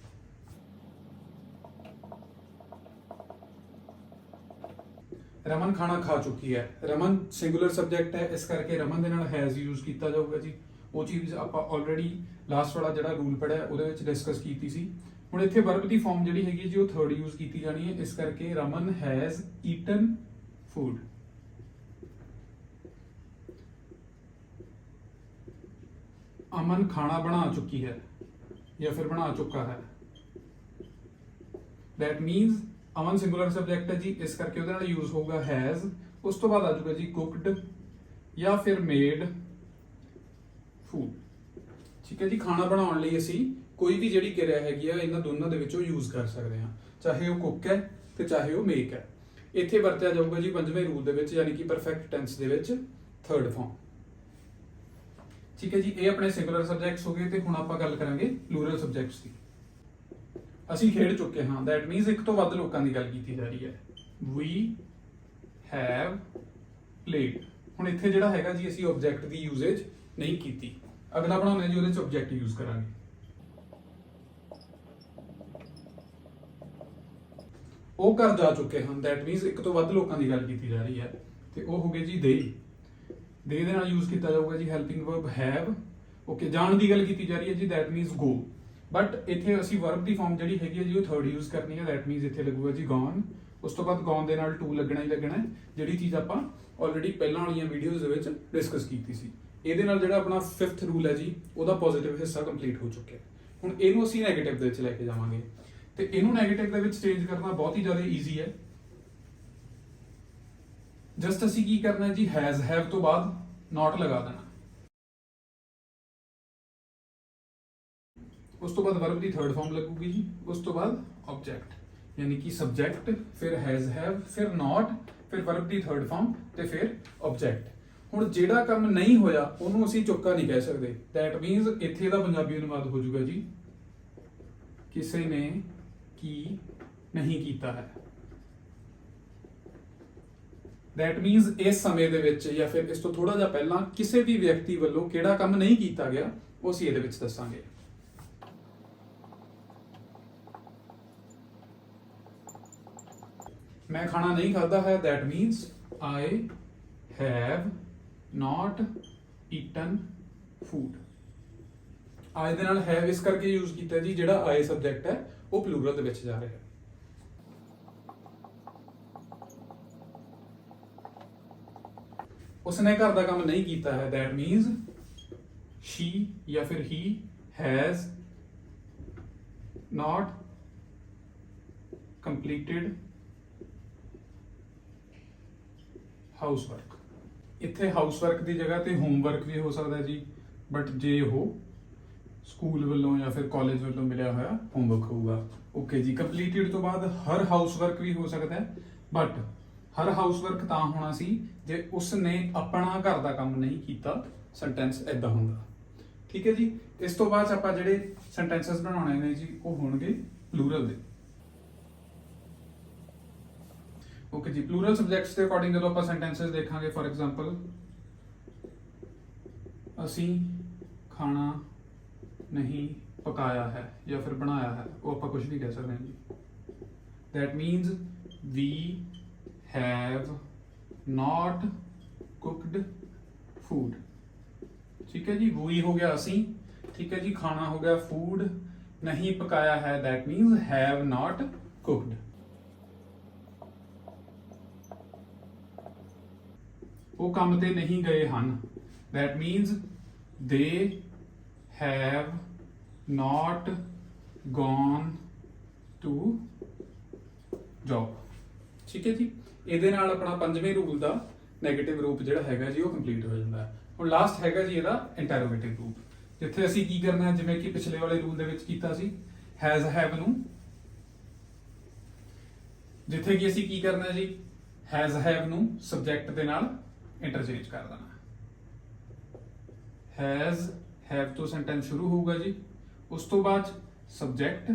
ਰਮਨ ਖਾਣਾ ਖਾ ਚੁੱਕੀ ਹੈ, ਰਮਨ ਸਿੰਗੂਲਰ ਸਬਜੈਕਟ ਹੈ ਇਸ ਕਰਕੇ ਰਮਨ ਦੇ ਨਾਲ ਹੈਜ਼ ਯੂਜ਼ ਕੀਤਾ ਜਾਊਗਾ ਜੀ। ਉਹ ਚੀਜ਼ ਆਪਾਂ ਆਲਰੇਡੀ ਲਾਸਟ ਵਾਲਾ ਜਿਹੜਾ ਰੂਲ ਪੜਿਆ ਉਹਦੇ ਵਿੱਚ ਡਿਸਕਸ ਕੀਤੀ ਸੀ। ਹੁਣ ਇੱਥੇ ਵਰਬ ਦੀ ਫਾਰਮ ਜਿਹੜੀ ਹੈਗੀ ਜੀ ਉਹ ਥਰਡ ਯੂਜ਼ ਕੀਤੀ ਜਾਣੀ ਹੈ, ਇਸ ਕਰਕੇ ਰਮਨ ਹੈਜ਼ ਈਟਨ ਫੂਡ। अमन खाना बना चुकी है या फिर बना चुका है। That means Aman singular subject है जी, इस करके ਉਹਦੇ ਨਾਲ यूज होगा हैज। उस तो बाद आ जाऊगा जी कुकड या फिर मेड फूड। ठीक है जी, खाना बनाने ਲਈ ਅਸੀਂ ਕੋਈ ਵੀ ਜਿਹੜੀ ਕਿਰਿਆ ਹੈਗੀ ਆ ਇਹਨਾਂ ਦੋਨਾਂ ਦੇ ਵਿੱਚੋਂ ਯੂਜ਼ ਕਰ ਸਕਦੇ ਹਾਂ, ਚਾਹੇ ਉਹ ਕੁੱਕ ਹੈ ਤੇ ਚਾਹੇ ਉਹ ਮੇਕ ਹੈ। ਇੱਥੇ ਵਰਤਿਆ ਜਾਊਗਾ ਜੀ ਪੰਜਵੇਂ ਰੂਲ ਦੇ ਵਿੱਚ, ਯਾਨੀ ਕਿ ਪਰਫੈਕਟ ਟੈਂਸ ਦੇ ਵਿੱਚ ਥਰਡ ਫਾਰਮ। ਠੀਕ ਹੈ ਜੀ, ਇਹ ਆਪਣੇ ਸਿੰਗੂਲਰ ਸਬਜੈਕਟਸ ਹੋ ਗਏ ਤੇ ਹੁਣ ਆਪਾਂ ਗੱਲ ਕਰਾਂਗੇ ਪਲੂਰਲ ਸਬਜੈਕਟਸ ਦੀ। ਅਸੀਂ ਖੇਡ ਚੁੱਕੇ ਹਾਂ, ਦੈਟ ਮੀਨਸ ਇੱਕ ਤੋਂ ਵੱਧ ਲੋਕਾਂ ਦੀ ਗੱਲ ਕੀਤੀ ਜਾ ਰਹੀ ਹੈ। We have played. ਹੁਣ ਇੱਥੇ ਜਿਹੜਾ ਹੈਗਾ ਜੀ ਅਸੀਂ ਆਬਜੈਕਟ ਦੀ ਯੂਜ਼ੇਜ ਨਹੀਂ ਕੀਤੀ। ਅਗਲਾ ਬਣਾਉਣਾ ਜੀ, ਉਹਦੇ ਚ ਆਬਜੈਕਟ ਯੂਜ਼ ਕਰਾਂਗੇ। ਉਹ ਘਰ ਜਾ ਚੁੱਕੇ ਹਨ, ਦੈਟ ਮੀਨਸ ਇੱਕ ਤੋਂ ਵੱਧ ਲੋਕਾਂ ਦੀ ਗੱਲ ਕੀਤੀ ਜਾ ਰਹੀ ਹੈ ਤੇ ਉਹ ਹੋ ਗਏ ਜੀ ਦੇ। ਦੇ ਨਾਲ ਯੂਜ਼ ਕੀਤਾ ਜਾਊਗਾ ਜੀ ਹੈਲਪਿੰਗ ਵਰਬ ਹੈਵ। ਓਕੇ, ਜਾਣ ਦੀ ਗੱਲ ਕੀਤੀ ਜਾ ਰਹੀ ਹੈ ਜੀ, ਦੈਟ ਮੀਨਸ ਗੋ। ਬਟ ਇੱਥੇ ਅਸੀਂ ਵਰਬ ਦੀ ਫਾਰਮ ਜਿਹੜੀ ਹੈਗੀ ਹੈ ਜੀ ਉਹ ਥਰਡ ਯੂਜ਼ ਕਰਨੀ ਹੈ, ਦੈਟ ਮੀਨਸ ਇੱਥੇ ਲੱਗੂਗਾ ਜੀ ਗੋਨ। ਉਸ ਤੋਂ ਬਾਅਦ ਗੋਨ ਦੇ ਨਾਲ ਟੂ ਲੱਗਣਾ ਹੀ ਲੱਗਣਾ ਹੈ, ਜਿਹੜੀ ਚੀਜ਼ ਆਪਾਂ ਆਲਰੇਡੀ ਪਹਿਲਾਂ ਵਾਲੀਆਂ ਵੀਡੀਓਜ਼ ਦੇ ਵਿੱਚ ਡਿਸਕਸ ਕੀਤੀ ਸੀ। ਇਹਦੇ ਨਾਲ ਜਿਹੜਾ ਆਪਣਾ 5th ਰੂਲ ਹੈ ਜੀ ਉਹਦਾ ਪੋਜ਼ਿਟਿਵ ਹਿੱਸਾ ਕੰਪਲੀਟ ਹੋ ਚੁੱਕਿਆ। ਹੁਣ ਇਹਨੂੰ ਅਸੀਂ ਨੈਗੇਟਿਵ ਦੇ ਵਿੱਚ ਲੈ ਕੇ ਜਾਵਾਂਗੇ ਤੇ ਇਹਨੂੰ ਨੈਗੇਟਿਵ ਦੇ ਵਿੱਚ ਚੇਂਜ ਕਰਨਾ ਬਹੁਤ ਹੀ ਜ਼ਿਆਦਾ ਈਜ਼ੀ ਹੈ। ਜਸਟ ਅਸੀਂ ਕੀ ਕਰਨਾ ਹੈ ਜੀ, ਹੈਜ਼ ਹੈਵ ਤੋਂ ਬਾਅਦ ਨੋਟ ਲਗਾ ਦੇਣਾ। ਉਸ ਤੋਂ ਬਾਅਦ ਵਰਬ ਦੀ ਥਰਡ ਫਾਰਮ ਲੱਗੂਗੀ ਜੀ, ਉਸ ਤੋਂ ਬਾਅਦ ਆਬਜੈਕਟ, ਯਾਨੀ ਕਿ ਸਬਜੈਕਟ, ਫਿਰ ਹੈਜ਼ ਹੈਵ, ਫਿਰ ਨੋਟ, ਫਿਰ ਵਰਬ ਦੀ ਥਰਡ ਫਾਰਮ ਤੇ ਫਿਰ ਆਬਜੈਕਟ। ਹੁਣ ਜਿਹੜਾ ਕੰਮ ਨਹੀਂ ਹੋਇਆ ਉਹਨੂੰ ਅਸੀਂ ਚੁੱਕਾ ਨਹੀਂ ਕਹਿ ਸਕਦੇ, ਦੈਟ ਮੀਨਸ ਇੱਥੇ ਦਾ ਪੰਜਾਬੀ ਅਨੁਵਾਦ ਹੋ ਜਾਊਗਾ ਜੀ ਕਿਸੇ ਨੇ ਕੀ ਨਹੀਂ ਕੀਤਾ ਹੈ। ਦੈਟ ਮੀਨਸ ਇਸ ਸਮੇਂ ਦੇ ਵਿੱਚ ਜਾਂ ਫਿਰ ਇਸ ਤੋਂ ਥੋੜਾ ਜਿਹਾ ਪਹਿਲਾਂ ਕਿਸੇ ਵੀ ਵਿਅਕਤੀ ਵੱਲੋਂ ਕਿਹੜਾ ਕੰਮ ਨਹੀਂ ਕੀਤਾ ਗਿਆ ਉਹ ਅਸੀਂ ਇਹਦੇ ਵਿੱਚ ਦੱਸਾਂਗੇ। ਮੈਂ ਖਾਣਾ ਨਹੀਂ ਖਾਦਾ ਹੈ, that means I have not eaten food। ਆਏ ਦੇ ਨਾਲ ਹੈਵ ਇਸ ਕਰਕੇ ਯੂਜ਼ ਕੀਤਾ ਜੀ, ਜਿਹੜਾ ਆਏ ਸਬਜੈਕਟ ਹੈ ਉਹ ਪਲੂਰਲ ਦੇ ਵਿੱਚ ਜਾ ਰਿਹਾ ਹੈ। ਉਸਨੇ ਘਰ ਦਾ ਕੰਮ ਨਹੀਂ ਕੀਤਾ ਹੈ, that means she ਜਾਂ ਫਿਰ he has not completed housework। ਇੱਥੇ ਹਾਊਸਵਰਕ ਦੀ ਜਗ੍ਹਾ ਤੇ ਹੋਮਵਰਕ ਵੀ ਹੋ ਸਕਦਾ ਜੀ, ਬਟ ਜੇ ਉਹ ਸਕੂਲ ਵੱਲੋਂ ਜਾਂ ਫਿਰ ਕਾਲਜ ਵੱਲੋਂ ਮਿਲਿਆ ਹੋਇਆ ਹੋਮਵਰਕ ਹੋਊਗਾ। ਓਕੇ ਜੀ, ਕੰਪਲੀਟਡ ਤੋਂ ਬਾਅਦ ਹਰ ਹਾਊਸਵਰਕ ਵੀ ਹੋ ਸਕਦਾ ਹੈ, ਬਟ ਹਰ ਹਾਊਸਵਰਕ ਤਾਂ ਹੋਣਾ ਸੀ ਜੇ ਉਸਨੇ ਆਪਣਾ ਘਰ ਦਾ ਕੰਮ ਨਹੀਂ ਕੀਤਾ, ਸੈਂਟੈਂਸ ਐਦਾਂ ਹੁੰਦਾ। ਠੀਕ ਹੈ ਜੀ, ਇਸ ਤੋਂ ਬਾਅਦ ਆਪਾਂ ਜਿਹੜੇ ਸੈਂਟੈਂਸਸ ਬਣਾਉਣੇ ਨੇ ਜੀ ਉਹ ਹੋਣਗੇ ਪਲੂਰਲ ਦੇ। ਓਕੇ ਜੀ, ਪਲੂਰਲ ਸਬਜੈਕਟਸ ਦੇ ਅਕੋਰਡਿੰਗ ਜਦੋਂ ਆਪਾਂ ਸੈਂਟੈਂਸਸ ਦੇਖਾਂਗੇ, ਫॉर ਐਗਜ਼ਾਮਪਲ ਅਸੀਂ ਖਾਣਾ ਨਹੀਂ ਪਕਾਇਆ ਹੈ ਜਾਂ ਫਿਰ ਬਣਾਇਆ ਹੈ, ਉਹ ਆਪਾਂ ਕੁਝ ਵੀ ਕਹਿ ਸਕਦੇ ਹਾਂ ਜੀ। That means we have not cooked food. ਠੀਕ ਹੈ ਜੀ, ਵੀ ਹੋ ਗਿਆ ਅਸੀਂ, ਠੀਕ ਹੈ ਜੀ, ਖਾਣਾ ਹੋ ਗਿਆ ਫੂਡ, ਨਹੀਂ ਪਕਾਇਆ ਹੈ that means have not cooked. ਉਹ ਕੰਮ ਤੇ ਨਹੀਂ ਗਏ ਹਨ, that means they have not gone to job। ਠੀਕ ਹੈ ਜੀ, ਇਹਦੇ ਨਾਲ ਆਪਣਾ ਪੰਜਵੇਂ ਰੂਲ ਦਾ ਨੈਗੇਟਿਵ ਰੂਪ ਜਿਹੜਾ ਹੈਗਾ ਜੀ ਉਹ ਕੰਪਲੀਟ ਹੋ ਜਾਂਦਾ ਹੈ। ਹੁਣ ਲਾਸਟ ਹੈਗਾ ਜੀ ਇਹਦਾ ਇੰਟਰੋਗੇਟਿਵ ਰੂਪ, ਜਿੱਥੇ ਅਸੀਂ ਕੀ ਕਰਨਾ ਹੈ, ਜਿਵੇਂ ਕਿ ਪਿਛਲੇ ਵਾਲੇ ਰੂਲ ਦੇ ਵਿੱਚ ਕੀਤਾ ਸੀ, ਹੈਜ਼ ਹੈਵ ਨੂੰ, ਜਿੱਥੇ ਕਿ ਅਸੀਂ ਕੀ ਕਰਨਾ ਹੈ ਜੀ, ਹੈਜ਼ ਹੈਵ ਨੂੰ ਸਬਜੈਕਟ ਦੇ ਨਾਲ ਇੰਟਰਚੇਂਜ ਕਰ ਦੇਣਾ। हैज हैव तो सेंटेंस शुरू होगा जी, उस तो बाद सब्जेक्ट,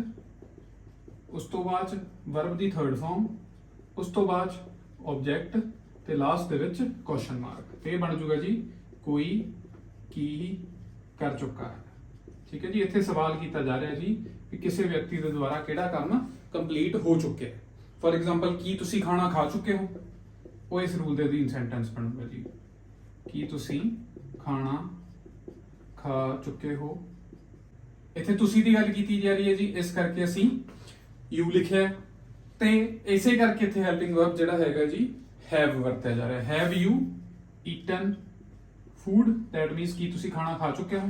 उस तो बाद वर्ब दी थर्ड फॉर्म, उस तो बाद ऑब्जेक्ट ते last they which question mark. ते बन जूगा जी कोई की कर चुका है। ठीक है जी, इत्थे सवाल किया जा रहा है जी कि किसी व्यक्ति के द्वारा किहड़ा काम कंप्लीट हो चुके हैं। फॉर एग्जाम्पल की तुसी खाना खा चुके हो, वो इस रूल के अधीन सेंटेंस बनूगा जी की तुसी खाना खा चुके हो। इत्थे तुसी दी गल कीती जा रही है जी, इस करके असी यू लिखिया ते इसे करके इत्थे हेल्पिंग वर्ब जिहड़ा हैगा जी हैव वरतिया जा रहा है। Have you eaten food, that means की तुसी खाना खा चुके हो।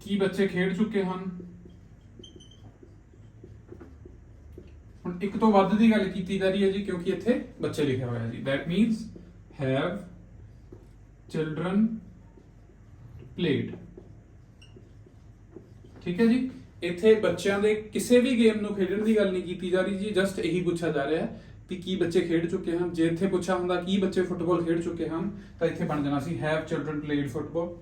ਕੀ ਬੱਚੇ ਖੇਡ ਚੁੱਕੇ ਹਨ। ਹੁਣ ਇੱਕ ਤੋਂ ਵੱਧ ਦੀ ਗੱਲ ਕੀਤੀ ਜਾ ਰਹੀ ਹੈ ਜੀ, ਕਿਉਂਕਿ ਇੱਥੇ ਬੱਚੇ ਲਿਖਿਆ ਹੋਇਆ ਜੀ। that means have children played। ਠੀਕ ਹੈ ਜੀ, ਇੱਥੇ ਬੱਚਿਆਂ ਦੇ ਕਿਸੇ ਵੀ ਗੇਮ ਨੂੰ ਖੇਡਣ ਦੀ ਗੱਲ ਨਹੀਂ ਕੀਤੀ ਜਾ ਰਹੀ ਜੀ, ਜਸਟ ਇਹੀ ਪੁੱਛਿਆ ਜਾ ਰਿਹਾ ਹੈ ਕਿ ਕੀ ਬੱਚੇ ਖੇਡ ਚੁੱਕੇ ਹਨ। ਜੇ ਇੱਥੇ ਪੁੱਛਿਆ ਹੁੰਦਾ ਕੀ ਬੱਚੇ ਫੁੱਟਬਾਲ ਖੇਡ ਚੁੱਕੇ ਹਨ ਤਾਂ ਇੱਥੇ ਬਣ ਜਾਣਾ ਸੀ have children played football।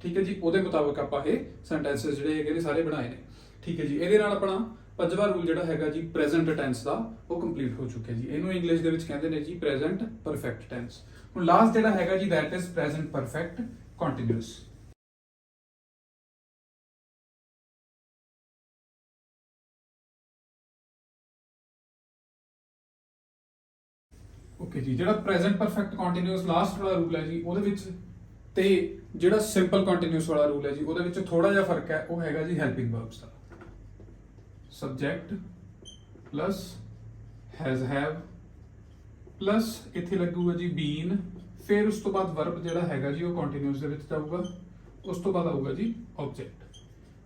ਠੀਕ ਹੈ ਜੀ, ਉਹਦੇ ਮੁਤਾਬਕ ਆਪਾਂ ਇਹ ਸੈਂਟੈਂਸਸ ਜਿਹੜੇ ਹੈਗੇ ਨੇ ਸਾਰੇ ਬਣਾਏ ਨੇ। ਠੀਕ ਹੈ ਜੀ, ਇਹਦੇ ਨਾਲ ਆਪਣਾ ਪੰਜਵਾਂ ਰੂਲ ਜਿਹੜਾ ਹੈਗਾ ਜੀ ਪ੍ਰੈਜ਼ੈਂਟ ਟੈਂਸ ਦਾ ਉਹ ਕੰਪਲੀਟ ਹੋ ਚੁੱਕਿਆ ਜੀ। ਇਹਨੂੰ ਇੰਗਲਿਸ਼ ਦੇ ਵਿੱਚ ਕਹਿੰਦੇ ਨੇ ਜੀ ਪ੍ਰੈਜ਼ੈਂਟ ਪਰਫੈਕਟ ਟੈਂਸ। ਹੁਣ ਲਾਸਟ ਜਿਹੜਾ ਹੈਗਾ ਜੀ that is present perfect continuous। Okay ਜੀ, ਜਿਹੜਾ ਪ੍ਰੈਜ਼ੈਂਟ ਪਰਫੈਕਟ ਕੰਟੀਨਿਊਸ ਲਾਸਟ ਵਾਲਾ ਰੂਲ ਹੈ ਜੀ ਉਹਦੇ ਵਿੱਚ ਤੇ ਜਿਹੜਾ ਸਿੰਪਲ ਕੰਟੀਨਿਊਸ ਵਾਲਾ ਰੂਲ ਹੈ ਜੀ ਉਹਦੇ ਵਿੱਚ ਥੋੜਾ ਜਿਹਾ ਫਰਕ ਹੈ। ਉਹ ਹੈਗਾ ਜੀ helping verbs the. Subject plus has have plus ਇੱਥੇ ਲੱਗੂਗਾ ਜੀ ਬੀਨ, ਫਿਰ ਉਸ ਤੋਂ ਬਾਅਦ ਵਰਬ ਜਿਹੜਾ ਹੈਗਾ ਜੀ ਉਹ ਕੰਟੀਨਿਊਸ ਦੇ ਵਿੱਚ ਜਾਊਗਾ, ਉਸ ਤੋਂ ਬਾਅਦ ਆਊਗਾ ਜੀ ਆਬਜੈਕਟ,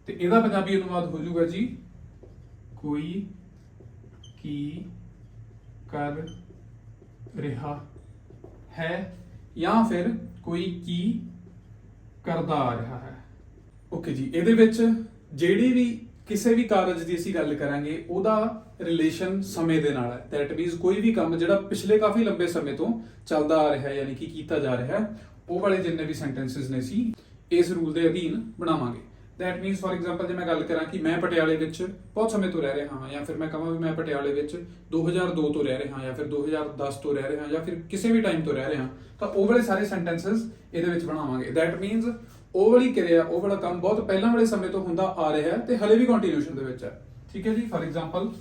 ਤੇ ਇਹਦਾ ਪੰਜਾਬੀ ਅਨੁਵਾਦ ਹੋ ਜਾਊਗਾ ਜੀ ਕੋਈ ਕੀ ਕਰ ਰਿਹਾ ਹੈ ਜਾਂ ਫਿਰ ਕੋਈ ਕੀ ਕਰਦਾ ਆ ਰਿਹਾ ਹੈ। ਓਕੇ ਜੀ, ਇਹਦੇ ਵਿੱਚ ਜਿਹੜੀ ਵੀ ਕਿਸੇ ਵੀ ਕਾਰਜ ਦੀ ਅਸੀਂ ਗੱਲ ਕਰਾਂਗੇ ਉਹਦਾ ਰਿਲੇਸ਼ਨ ਸਮੇਂ ਦੇ ਨਾਲ ਹੈ। ਦੈਟ ਮੀਨਸ ਕੋਈ ਵੀ ਕੰਮ ਜਿਹੜਾ ਪਿਛਲੇ ਕਾਫੀ ਲੰਬੇ ਸਮੇਂ ਤੋਂ ਚੱਲਦਾ ਆ ਰਿਹਾ ਹੈ ਯਾਨੀ ਕਿ ਕੀਤਾ ਜਾ ਰਿਹਾ ਹੈ, ਉਹ ਵਾਲੇ ਜਿੰਨੇ ਵੀ ਸੈਂਟੈਂਸਸ ਨੇ ਸੀ ਇਸ ਰੂਲ ਦੇ ਅਧੀਨ ਬਣਾਵਾਂਗੇ। ਦੈਟ ਮੀਨਸ ਫॉर ਐਗਜ਼ਾਮਪਲ ਜੇ ਮੈਂ ਗੱਲ ਕਰਾਂ ਕਿ ਮੈਂ ਪਟਿਆਲੇ ਵਿੱਚ ਬਹੁਤ ਸਮੇਂ ਤੋਂ ਰਹਿ ਰਿਹਾ ਹਾਂ, ਜਾਂ ਫਿਰ ਮੈਂ ਕਹਾਂ ਵੀ ਮੈਂ ਪਟਿਆਲੇ ਵਿੱਚ 2002 ਤੋਂ ਰਹਿ ਰਿਹਾ ਹਾਂ, ਜਾਂ ਫਿਰ 2010 ਤੋਂ ਰਹਿ ਰਿਹਾ ਹਾਂ, ਜਾਂ ਫਿਰ ਕਿਸੇ ਵੀ ਟਾਈਮ ਤੋਂ ਰਹਿ ਰਿਹਾ, ਤਾਂ ਉਹ ਵਾਲੇ ਸਾਰੇ ਸੈਂਟੈਂਸਸ ਇਹਦੇ ਵਿੱਚ ਬਣਾਵਾਂਗੇ। ਦੈਟ ਮੀਨਸ ਉਹ ਵਾਲੀ ਕਿਰਿਆ ਉਹ ਵਾਲਾ ਕੰਮ ਬਹੁਤ ਪਹਿਲਾਂ ਵਾਲੇ ਸਮੇਂ ਤੋਂ ਹੁੰਦਾ ਆ ਰਿਹਾ ਹੈ ਤੇ ਹਲੇ ਵੀ ਕੰਟੀਨਿਊਸ਼ਨ ਦੇ ਵਿੱਚ ਹੈ। ਠੀਕ ਹੈ ਜੀ, ਫॉर ਐਗਜ਼ਾਮਪਲ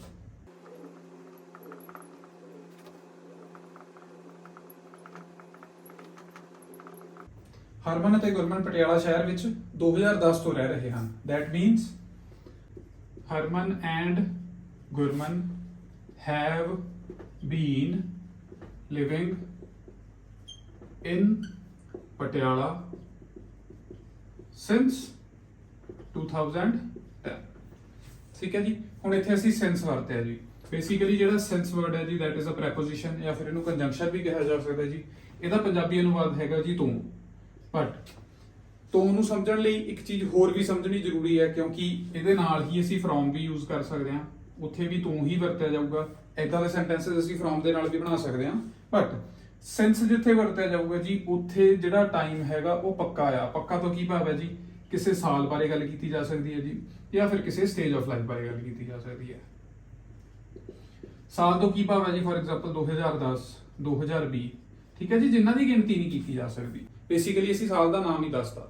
ਹਰਮਨ ਅਤੇ ਗੁਰਮਨ ਪਟਿਆਲਾ ਸ਼ਹਿਰ ਵਿੱਚ 2010 ਤੋਂ ਰਹਿ ਰਹੇ ਹਨ। That means Harman and Gurman have been living in Patiala since 2010। ਠੀਕ ਹੈ ਜੀ, ਹੁਣ ਇੱਥੇ ਅਸੀਂ since ਵਰਤਿਆ ਜੀ। ਬੇਸਿਕਲੀ ਜਿਹੜਾ since ਵਰਡ ਹੈ ਜੀ that is a preposition ਜਾਂ ਫਿਰ ਇਹਨੂੰ ਕੰਜੰਕਸ਼ਨ ਵੀ ਕਿਹਾ ਜਾ ਸਕਦਾ ਜੀ। ਇਹਦਾ ਪੰਜਾਬੀ ਅਨੁਵਾਦ ਹੈਗਾ ਜੀ ਤੂੰ। ਬਟ ਤੋਂ ਨੂੰ ਸਮਝਣ ਲਈ ਇੱਕ ਚੀਜ਼ ਹੋਰ ਵੀ ਸਮਝਣੀ ਜ਼ਰੂਰੀ ਹੈ, ਕਿਉਂਕਿ ਇਹਦੇ ਨਾਲ ਹੀ ਅਸੀਂ from ਵੀ ਯੂਜ਼ ਕਰ ਸਕਦੇ ਹਾਂ, ਉੱਥੇ ਵੀ ਤੂੰ ਹੀ ਵਰਤਿਆ ਜਾਊਗਾ। ਏਦਾਂ ਦੇ ਸੈਂਟੈਂਸਸ ਅਸੀਂ from ਦੇ ਨਾਲ ਵੀ ਬਣਾ ਸਕਦੇ ਹਾਂ। ਬਟ since ਜਿੱਥੇ ਵਰਤਿਆ ਜਾਊਗਾ ਜੀ ਉੱਥੇ ਜਿਹੜਾ ਟਾਈਮ ਹੈਗਾ ਉਹ ਪੱਕਾ ਆ। ਪੱਕਾ ਤੋਂ ਕੀ ਭਾਵ ਹੈ ਜੀ, ਕਿਸੇ ਸਾਲ ਬਾਰੇ ਗੱਲ ਕੀਤੀ ਜਾ ਸਕਦੀ ਹੈ ਜੀ, ਜਾਂ ਫਿਰ ਕਿਸੇ ਸਟੇਜ ਆਫ ਲਾਈਫ ਬਾਰੇ ਗੱਲ ਕੀਤੀ ਜਾ ਸਕਦੀ ਹੈ। ਸਾਲ ਤੋਂ ਕੀ ਭਾਵ ਹੈ ਜੀ, ਫॉर ਐਗਜ਼ਾਮਪਲ 2010 2020। ਠੀਕ ਹੈ ਜੀ, ਜਿਨ੍ਹਾਂ ਦੀ ਗਿਣਤੀ ਨਹੀਂ ਕੀਤੀ ਜਾ ਸਕਦੀ। ਬੇਸਿਕਲੀ ਅਸੀਂ ਸਾਲ ਦਾ ਨਾਮ ਹੀ ਦੱਸਦਾ।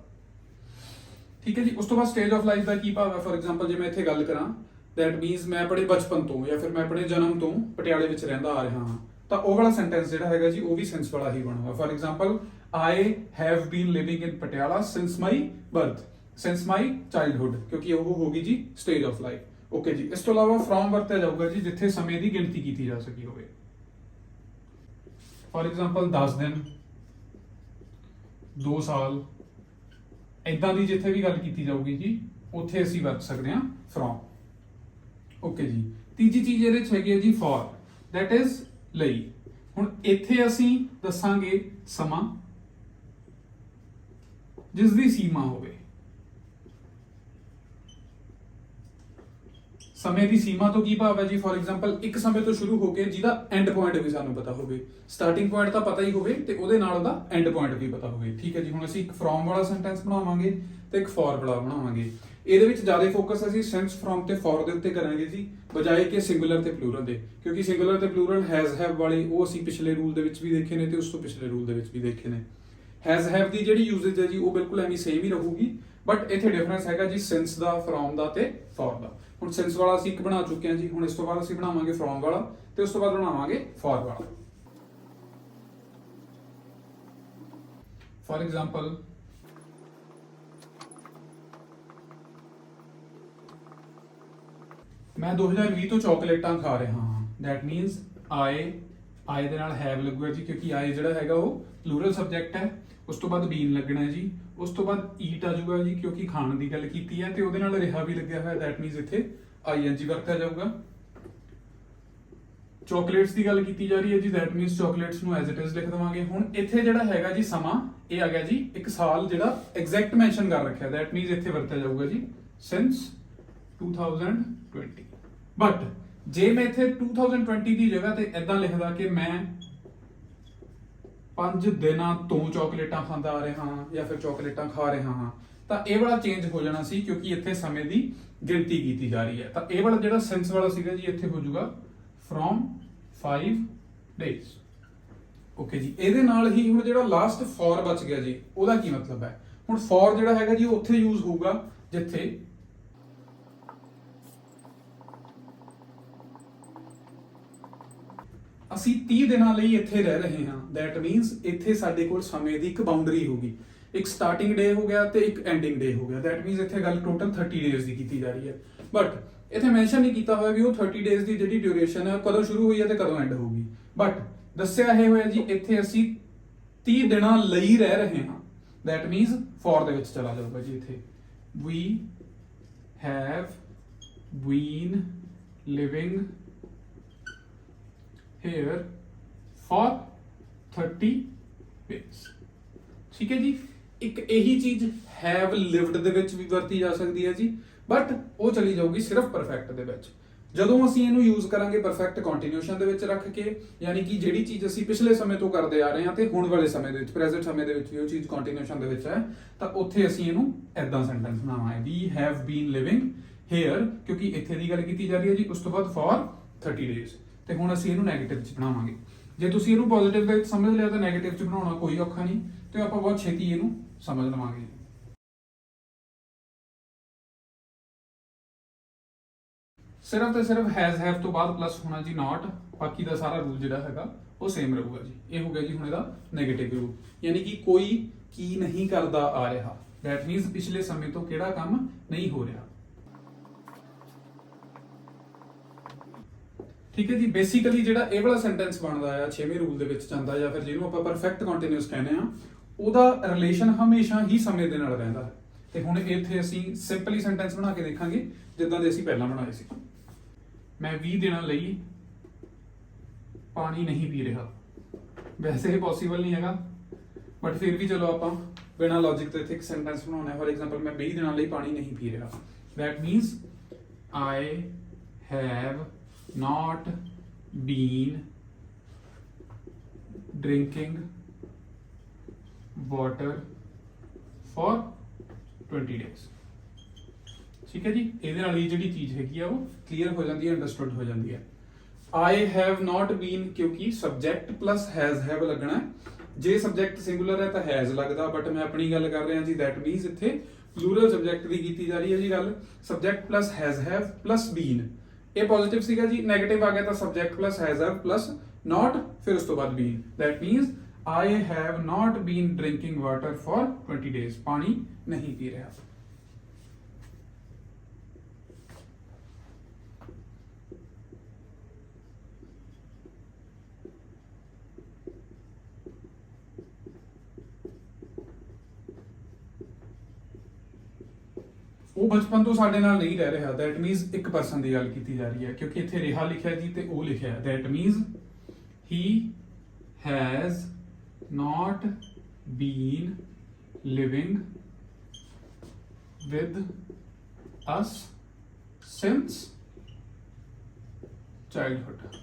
ਠੀਕ ਹੈ ਜੀ, ਉਸ ਤੋਂ ਬਾਅਦ ਸਟੇਜ ਆਫ ਲਾਈਫ ਦਾ ਕੀ ਭਾਵ ਹੈ। ਫॉर ਐਗਜ਼ਾਮਪਲ ਜੇ ਮੈਂ ਇੱਥੇ ਗੱਲ ਕਰਾਂ ਦੈਟ ਮੀਨਸ ਮੈਂ ਆਪਣੇ ਬਚਪਨ ਤੋਂ ਜਾਂ ਫਿਰ ਮੈਂ ਆਪਣੇ ਜਨਮ ਤੋਂ ਪਟਿਆਲੇ ਵਿੱਚ ਰਹਿੰਦਾ ਆ ਰਿਹਾ ਹਾਂ, ਤਾਂ ਉਹ ਵਾਲਾ ਸੈਂਟੈਂਸ ਜਿਹੜਾ ਹੈਗਾ ਜੀ ਉਹ ਵੀ ਸਿੰਸ ਵਾਲਾ ਹੀ ਬਣੂਗਾ। For example I have been living in Patiala since my birth, since my childhood, ਕਿਉਂਕਿ ਉਹ ਹੋਗੀ ਜੀ stage of life। ਓਕੇ ਜੀ, ਇਸ ਤੋਂ ਇਲਾਵਾ from ਵਰਤਿਆ ਜਾਊਗਾ ਜੀ ਜਿੱਥੇ ਸਮੇਂ ਦੀ ਗਿਣਤੀ ਕੀਤੀ ਜਾ ਸਕੀ ਹੋਵੇ। ਫॉर ਐਗਜ਼ਾਮਪਲ 10 ਦਿਨ 2 ਸਾਲ, ਇਦਾਂ ਦੀ ਜਿੱਥੇ ਵੀ ਗੱਲ ਕੀਤੀ ਜਾਊਗੀ ਜੀ ਉੱਥੇ ਅਸੀਂ ਵਰਤ ਸਕਦੇ ਹਾਂ from। ਓਕੇ ਜੀ, ਤੀਜੀ ਚੀਜ਼ ਇਹਦੇ 'ਚ ਹੈਗੀ ਹੈ ਜੀ for, that is ਲਈ। ਹੁਣ ਇੱਥੇ ਅਸੀਂ ਦੱਸਾਂਗੇ ਸਮਾਂ ਜਿਸ ਦੀ ਸੀਮਾ ਹੋਵੇ। ਸਮੇਂ ਦੀ ਸੀਮਾ ਤੋਂ ਕੀ ਭਾਵ ਹੈ ਜੀ, ਫॉर ਐਗਜ਼ਾਮਪਲ ਇੱਕ ਸਮੇਂ ਤੋਂ ਸ਼ੁਰੂ ਹੋ ਕੇ ਜਿਹਦਾ ਐਂਡ ਪੁਆਇੰਟ ਵੀ ਸਾਨੂੰ ਪਤਾ ਹੋਵੇ। ਸਟਾਰਟਿੰਗ ਪੁਆਇੰਟ ਤਾਂ ਪਤਾ ਹੀ ਹੋਵੇ ਤੇ ਉਹਦੇ ਨਾਲ ਉਹਦਾ ਐਂਡ ਪੁਆਇੰਟ ਵੀ ਪਤਾ ਹੋਵੇ। ਠੀਕ ਹੈ ਜੀ, ਹੁਣ ਅਸੀਂ ਇੱਕ from ਵਾਲਾ ਸੈਂਟੈਂਸ ਬਣਾਵਾਂਗੇ ਤੇ ਇੱਕ for ਵਾਲਾ ਬਣਾਵਾਂਗੇ। ਇਹਦੇ ਵਿੱਚ ਜ਼ਿਆਦਾ ਫੋਕਸ ਅਸੀਂ since, from ਤੇ for ਦੇ ਉੱਤੇ ਕਰਾਂਗੇ ਜੀ, ਬਜਾਏ ਕਿ ਸਿੰਗੂਲਰ ਤੇ ਪਲੂਰਲ ਦੇ, ਕਿਉਂਕਿ ਸਿੰਗੂਲਰ ਤੇ ਪਲੂਰਲ ਹੈਜ਼ ਹੈਵ ਵਾਲੇ ਉਹ ਅਸੀਂ ਪਿਛਲੇ ਰੂਲ ਦੇ ਵਿੱਚ ਵੀ ਦੇਖੇ ਨੇ ਤੇ ਉਸ ਤੋਂ ਪਿਛਲੇ ਰੂਲ ਦੇ ਵਿੱਚ ਵੀ ਦੇਖੇ ਨੇ। ਹੈਜ਼ ਹੈਵ ਦੀ ਜਿਹੜੀ ਯੂਜ਼ੇਜ ਹੈ ਜੀ ਉਹ ਬਿਲਕੁਲ ਐਵੇਂ ਸੇਮ ਹੀ ਰਹੂਗੀ, ਬਟ ਇੱਥੇ ਡਿਫਰੈਂਸ ਹੈਗਾ ਜੀ since ਦਾ, from ਦਾ ਤੇ for ਦਾ। ਹੁਣ since ਵਾਲਾ ਅਸੀਂ ਇੱਕ ਬਣਾ ਚੁੱਕੇ ਹਾਂ ਜੀ, ਹੁਣ ਇਸ ਤੋਂ ਬਾਅਦ ਅਸੀਂ ਬਣਾਵਾਂਗੇ from ਵਾਲਾ ਤੇ ਉਸ ਤੋਂ ਬਾਅਦ ਬਣਾਵਾਂਗੇ for ਵਾਲਾ। ਫॉर ਐਗਜ਼ਾਮਪਲ ਮੈਂ 2020 ਤੋਂ ਚਾਕਲੇਟਾਂ ਖਾ ਰਿਹਾ ਹਾਂ। ਦੈਟ ਮੀਨਸ I ਆਏ ਦੇ ਨਾਲ ਹੈਵ ਲੱਗੂਗਾ ਜੀ, ਕਿਉਂਕਿ ਆਏ ਜਿਹੜਾ ਹੈਗਾ ਉਹ ਪਲੂਰਲ ਸਬਜੈਕਟ ਹੈ। ਉਸ ਤੋਂ ਬਾਅਦ ਬੀਨ ਲੱਗਣਾ ਹੈ ਜੀ। ਉਸ ਤੋਂ ਬਾਅਦ ਈਟ ਆ ਜਾਊਗਾ ਜੀ, ਕਿਉਂਕਿ ਖਾਣ ਦੀ ਗੱਲ ਕੀਤੀ ਹੈ ਤੇ ਉਹਦੇ ਨਾਲ ਰਿਹਾ ਵੀ ਲੱਗਿਆ ਹੋਇਆ, ਦੈਟ ਮੀਨਸ ਇੱਥੇ ਆਈਐਨਜੀ ਵਰਤਿਆ ਜਾਊਗਾ। ਚਾਕਲੇਟਸ ਦੀ ਗੱਲ ਕੀਤੀ ਜਾ ਰਹੀ ਹੈ ਜੀ, ਦੈਟ ਮੀਨਸ ਚਾਕਲੇਟਸ ਨੂੰ ਐਜ਼ ਇਟ ਇਜ਼ ਲਿਖ ਦਵਾਂਗੇ। ਹੁਣ ਇੱਥੇ ਜਿਹੜਾ ਹੈਗਾ ਜੀ ਸਮਾਂ, ਇਹ ਆ ਗਿਆ ਜੀ ਇੱਕ ਸਾਲ ਜਿਹੜਾ ਐਗਜ਼ੈਕਟ ਮੈਂਸ਼ਨ ਕਰ ਰੱਖਿਆ, ਦੈਟ ਮੀਨਸ ਇੱਥੇ ਵਰਤਿਆ ਜਾਊਗਾ ਜੀ ਸਿੰਸ 2020। ਬਟ ਜੇ ਮੈਂ ਇੱਥੇ 2020 ਦੀ ਜਗ੍ਹਾ ਤੇ ਇਦਾਂ ਲਿਖਦਾ ਕਿ ਮੈਂ 5 ਦਿਨਾਂ ਤੋਂ ਚਾਕਲੇਟਾਂ ਖਾਂਦਾ ਆ ਰਿਹਾ ਹਾਂ ਜਾਂ ਫਿਰ ਚਾਕਲੇਟਾਂ ਖਾ ਰਿਹਾ ਹਾਂ, ਤਾਂ ਇਹ ਵਾਲਾ ਚੇਂਜ ਹੋ ਜਾਣਾ ਸੀ, ਕਿਉਂਕਿ ਇੱਥੇ ਸਮੇਂ ਦੀ ਗਿਣਤੀ ਕੀਤੀ ਜਾ ਰਹੀ ਹੈ। ਤਾਂ ਇਹ ਵਾਲਾ ਜਿਹੜਾ ਸਿੰਸ ਵਾਲਾ ਸੀਗਾ ਜੀ, ਇੱਥੇ ਹੋ ਜਾਊਗਾ from 5 days। ਓਕੇ ਜੀ, ਇਹਦੇ ਨਾਲ ਹੀ ਹੁਣ ਜਿਹੜਾ ਲਾਸਟ for ਬਚ ਗਿਆ ਜੀ, ਉਹਦਾ ਕੀ ਮਤਲਬ ਹੈ? ਹੁਣ for ਜਿਹੜਾ ਹੈਗਾ ਜੀ ਉੱਥੇ ਯੂਜ਼ ਹੋਊਗਾ ਜਿੱਥੇ ਅਸੀਂ 30 ਦਿਨਾਂ ਲਈ ਇੱਥੇ ਰਹਿ ਰਹੇ ਹਾਂ, ਦੈਟ ਮੀਨਸ ਇੱਥੇ ਸਾਡੇ ਕੋਲ ਸਮੇਂ ਦੀ ਇੱਕ ਬਾਉਂਡਰੀ ਹੋਗੀ, ਇੱਕ ਸਟਾਰਟਿੰਗ ਡੇ ਹੋ ਗਿਆ ਤੇ ਇੱਕ ਐਂਡਿੰਗ ਡੇ ਹੋ ਗਿਆ, ਦੈਟ ਮੀਨਸ ਇੱਥੇ ਗੱਲ ਟੋਟਲ 30 ਡੇਜ਼ ਦੀ ਕੀਤੀ ਜਾ ਰਹੀ ਹੈ। ਬਟ ਇੱਥੇ ਮੈਂਸ਼ਨ ਨਹੀਂ ਕੀਤਾ ਹੋਇਆ ਵੀ ਉਹ 30 ਡੇਜ਼ ਦੀ ਜਿਹੜੀ ਡਿਊਰੇਸ਼ਨ ਹੈ ਕਦੋਂ ਸ਼ੁਰੂ ਹੋਈ ਹੈ ਤੇ ਕਦੋਂ ਐਂਡ ਹੋਊਗੀ, ਬਟ ਦੱਸਿਆ ਇਹ ਹੋਇਆ ਜੀ ਇੱਥੇ ਅਸੀਂ 30 ਦਿਨਾਂ ਲਈ ਰਹਿ ਰਹੇ ਹਾਂ, ਦੈਟ ਮੀਨਸ ਫॉर ਦੇ ਵਿੱਚ ਚਲਾ ਜਾਊਗਾ ਜੀ। ਇੱਥੇ we have been living here for 30 days। ਠੀਕ ਹੈ ਜੀ, ਇੱਕ ਇਹੀ ਚੀਜ਼ have lived ਦੇ ਵਿੱਚ ਵੀ ਵਰਤੀ ਜਾ ਸਕਦੀ ਹੈ ਜੀ, ਬਟ ਉਹ ਚਲੀ ਜਾਊਗੀ ਸਿਰਫ ਪਰਫੈਕਟ ਦੇ ਵਿੱਚ। ਜਦੋਂ ਅਸੀਂ ਇਹਨੂੰ ਯੂਜ਼ ਕਰਾਂਗੇ ਪਰਫੈਕਟ ਕੰਟੀਨਿਊਸ਼ਨ ਦੇ ਵਿੱਚ ਰੱਖ ਕੇ, ਯਾਨੀ ਕਿ ਜਿਹੜੀ ਚੀਜ਼ ਅਸੀਂ ਪਿਛਲੇ ਸਮੇਂ ਤੋਂ ਕਰਦੇ ਆ ਰਹੇ ਹਾਂ ਤੇ ਹੁਣ ਵਾਲੇ ਸਮੇਂ ਦੇ ਵਿੱਚ, ਪ੍ਰੈਜ਼ੈਂਟ ਸਮੇਂ ਦੇ ਵਿੱਚ ਵੀ ਉਹ ਚੀਜ਼ ਕੰਟੀਨਿਊਸ਼ਨ ਦੇ ਵਿੱਚ ਹੈ, ਤਾਂ ਉੱਥੇ ਅਸੀਂ ਇਹਨੂੰ ਐਦਾਂ ਸੈਂਟੈਂਸ ਬਣਾਉਣਾ ਹੈ, we have been living here, ਕਿਉਂਕਿ ਇੱਥੇ ਦੀ ਗੱਲ ਕੀਤੀ ਜਾ ਰਹੀ ਹੈ ਜੀ। ਉਸ ਤੋਂ ਬਾਅਦ for 30 days, ਤੇ ਹੁਣ ਅਸੀਂ ਇਹਨੂੰ ਨੈਗੇਟਿਵ 'ਚ ਬਣਾਵਾਂਗੇ। ਜੇ ਤੁਸੀਂ ਇਹਨੂੰ ਪੋਜ਼ਿਟਿਵ ਦੇ ਵਿੱਚ ਸਮਝ ਲਿਆ ਤਾਂ ਨੈਗੇਟਿਵ 'ਚ ਬਣਾਉਣਾ ਕੋਈ ਔਖਾ ਨਹੀਂ, ਤੇ ਆਪਾਂ ਬਹੁਤ ਛੇਤੀ ਇਹਨੂੰ ਸਮਝ ਲਵਾਂਗੇ। ਸਿਰਫ ਤੇ ਸਿਰਫ ਹੈਜ਼ ਹੈਵ ਤੋਂ ਬਾਅਦ ਪਲੱਸ ਹੋਣਾ ਜੀ ਨਾਟ, ਬਾਕੀ ਦਾ ਸਾਰਾ ਰੂਲ ਜਿਹੜਾ ਹੈਗਾ ਉਹ ਸੇਮ ਰਹੂਗਾ ਜੀ। ਇਹ ਹੋ ਗਿਆ ਜੀ ਹੁਣ ਇਹਦਾ ਨੈਗੇਟਿਵ ਰੂਲ, ਯਾਨੀ ਕਿ ਕੋਈ ਕੀ ਨਹੀਂ ਕਰਦਾ ਆ ਰਿਹਾ, ਦੈਟ ਮੀਨਸ ਪਿਛਲੇ ਸਮੇਂ ਤੋਂ ਕਿਹੜਾ ਕੰਮ ਨਹੀਂ ਹੋ ਰਿਹਾ। ਠੀਕ ਹੈ ਜੀ, ਬੇਸਿਕਲੀ ਜਿਹੜਾ ਇਹ ਵਾਲਾ ਸੈਂਟੈਂਸ ਬਣਦਾ ਆ 6ਵੇਂ ਰੂਲ ਦੇ ਵਿੱਚ ਜਾਂਦਾ, ਜਾਂ ਫਿਰ ਜਿਹਨੂੰ ਆਪਾਂ ਪਰਫੈਕਟ ਕੰਟੀਨਿਊਸ ਕਹਿੰਦੇ ਆ, ਉਹਦਾ ਰਿਲੇਸ਼ਨ ਹਮੇਸ਼ਾ ਹੀ ਸਮੇਂ ਦੇ ਨਾਲ ਰਹਿੰਦਾ ਹੈ। ਤੇ ਹੁਣ ਇੱਥੇ ਅਸੀਂ ਸਿੰਪਲੀ ਸੈਂਟੈਂਸ ਬਣਾ ਕੇ ਦੇਖਾਂਗੇ ਜਿੱਦਾਂ ਦੇ ਅਸੀਂ ਪਹਿਲਾਂ ਬਣਾਏ ਸੀ। ਮੈਂ 20 ਦਿਨਾਂ ਲਈ ਪਾਣੀ ਨਹੀਂ ਪੀ ਰਿਹਾ। ਵੈਸੇ ਇਹ ਪੋਸੀਬਲ ਨਹੀਂ ਹੈਗਾ, ਬਟ ਫਿਰ ਵੀ ਚਲੋ ਆਪਾਂ ਬਿਨਾਂ ਲੌਜਿਕ ਤੋਂ ਇੱਥੇ ਇੱਕ ਸੈਂਟੈਂਸ ਬਣਾਉਣਾ ਹੈ। ਫॉर ਐਗਜ਼ਾਮਪਲ ਮੈਂ 20 ਦਿਨਾਂ ਲਈ ਪਾਣੀ ਨਹੀਂ ਪੀ ਰਿਹਾ, that means I have not been drinking water for 20 days। ਠੀਕ ਹੈ ਜੀ, ਇਹਦੇ ਨਾਲ ਹੀ ਜਿਹੜੀ ਚੀਜ਼ ਹੈਗੀ ਆ ਉਹ ਕਲੀਅਰ ਹੋ ਜਾਂਦੀ ਹੈ, ਅੰਡਰਸਟੂਡ ਹੋ ਜਾਂਦੀ ਹੈ। I have not been ਕਿਉਂਕਿ ਸਬਜੈਕਟ ਪਲੱਸ ਹੈਜ਼ ਹੈਵ ਲੱਗਣਾ ਹੈ। ਜੇ ਸਬਜੈਕਟ ਸਿੰਗੂਲਰ ਹੈ ਤਾਂ ਹੈਜ਼ ਲੱਗਦਾ, ਬਟ ਮੈਂ ਆਪਣੀ ਗੱਲ ਕਰ ਰਿਹਾ ਜੀ, ਦੈਟ ਮੀਨਸ ਇੱਥੇ ਪਲੂਰਲ ਸਬਜੈਕਟ ਦੀ ਕੀਤੀ ਜਾ ਰਹੀ ਹੈ ਜੀ ਗੱਲ। Subject plus has have plus been, ਇਹ ਪੋਜ਼ਿਟਿਵ ਸੀਗਾ ਜੀ। ਨੈਗੇਟਿਵ ਆ ਗਿਆ ਤਾਂ subject plus has have plus not, ਫਿਰ ਉਸ ਤੋਂ ਬਾਅਦ been, that means I have not been drinking water for 20 days। ਪਾਣੀ ਨਹੀਂ ਪੀ ਰਿਹਾ। ਉਹ ਬਚਪਨ ਤੋਂ ਸਾਡੇ ਨਾਲ ਨਹੀਂ ਰਹਿ ਰਿਹਾ, ਦੈਟ ਮੀਨਸ ਇੱਕ ਪਰਸਨ ਦੀ ਗੱਲ ਕੀਤੀ ਜਾ ਰਹੀ ਹੈ, ਕਿਉਂਕਿ ਇੱਥੇ ਰਿਹਾ ਲਿਖਿਆ ਜੀ ਤੇ ਉਹ ਲਿਖਿਆ, that means he has not been living with us since childhood।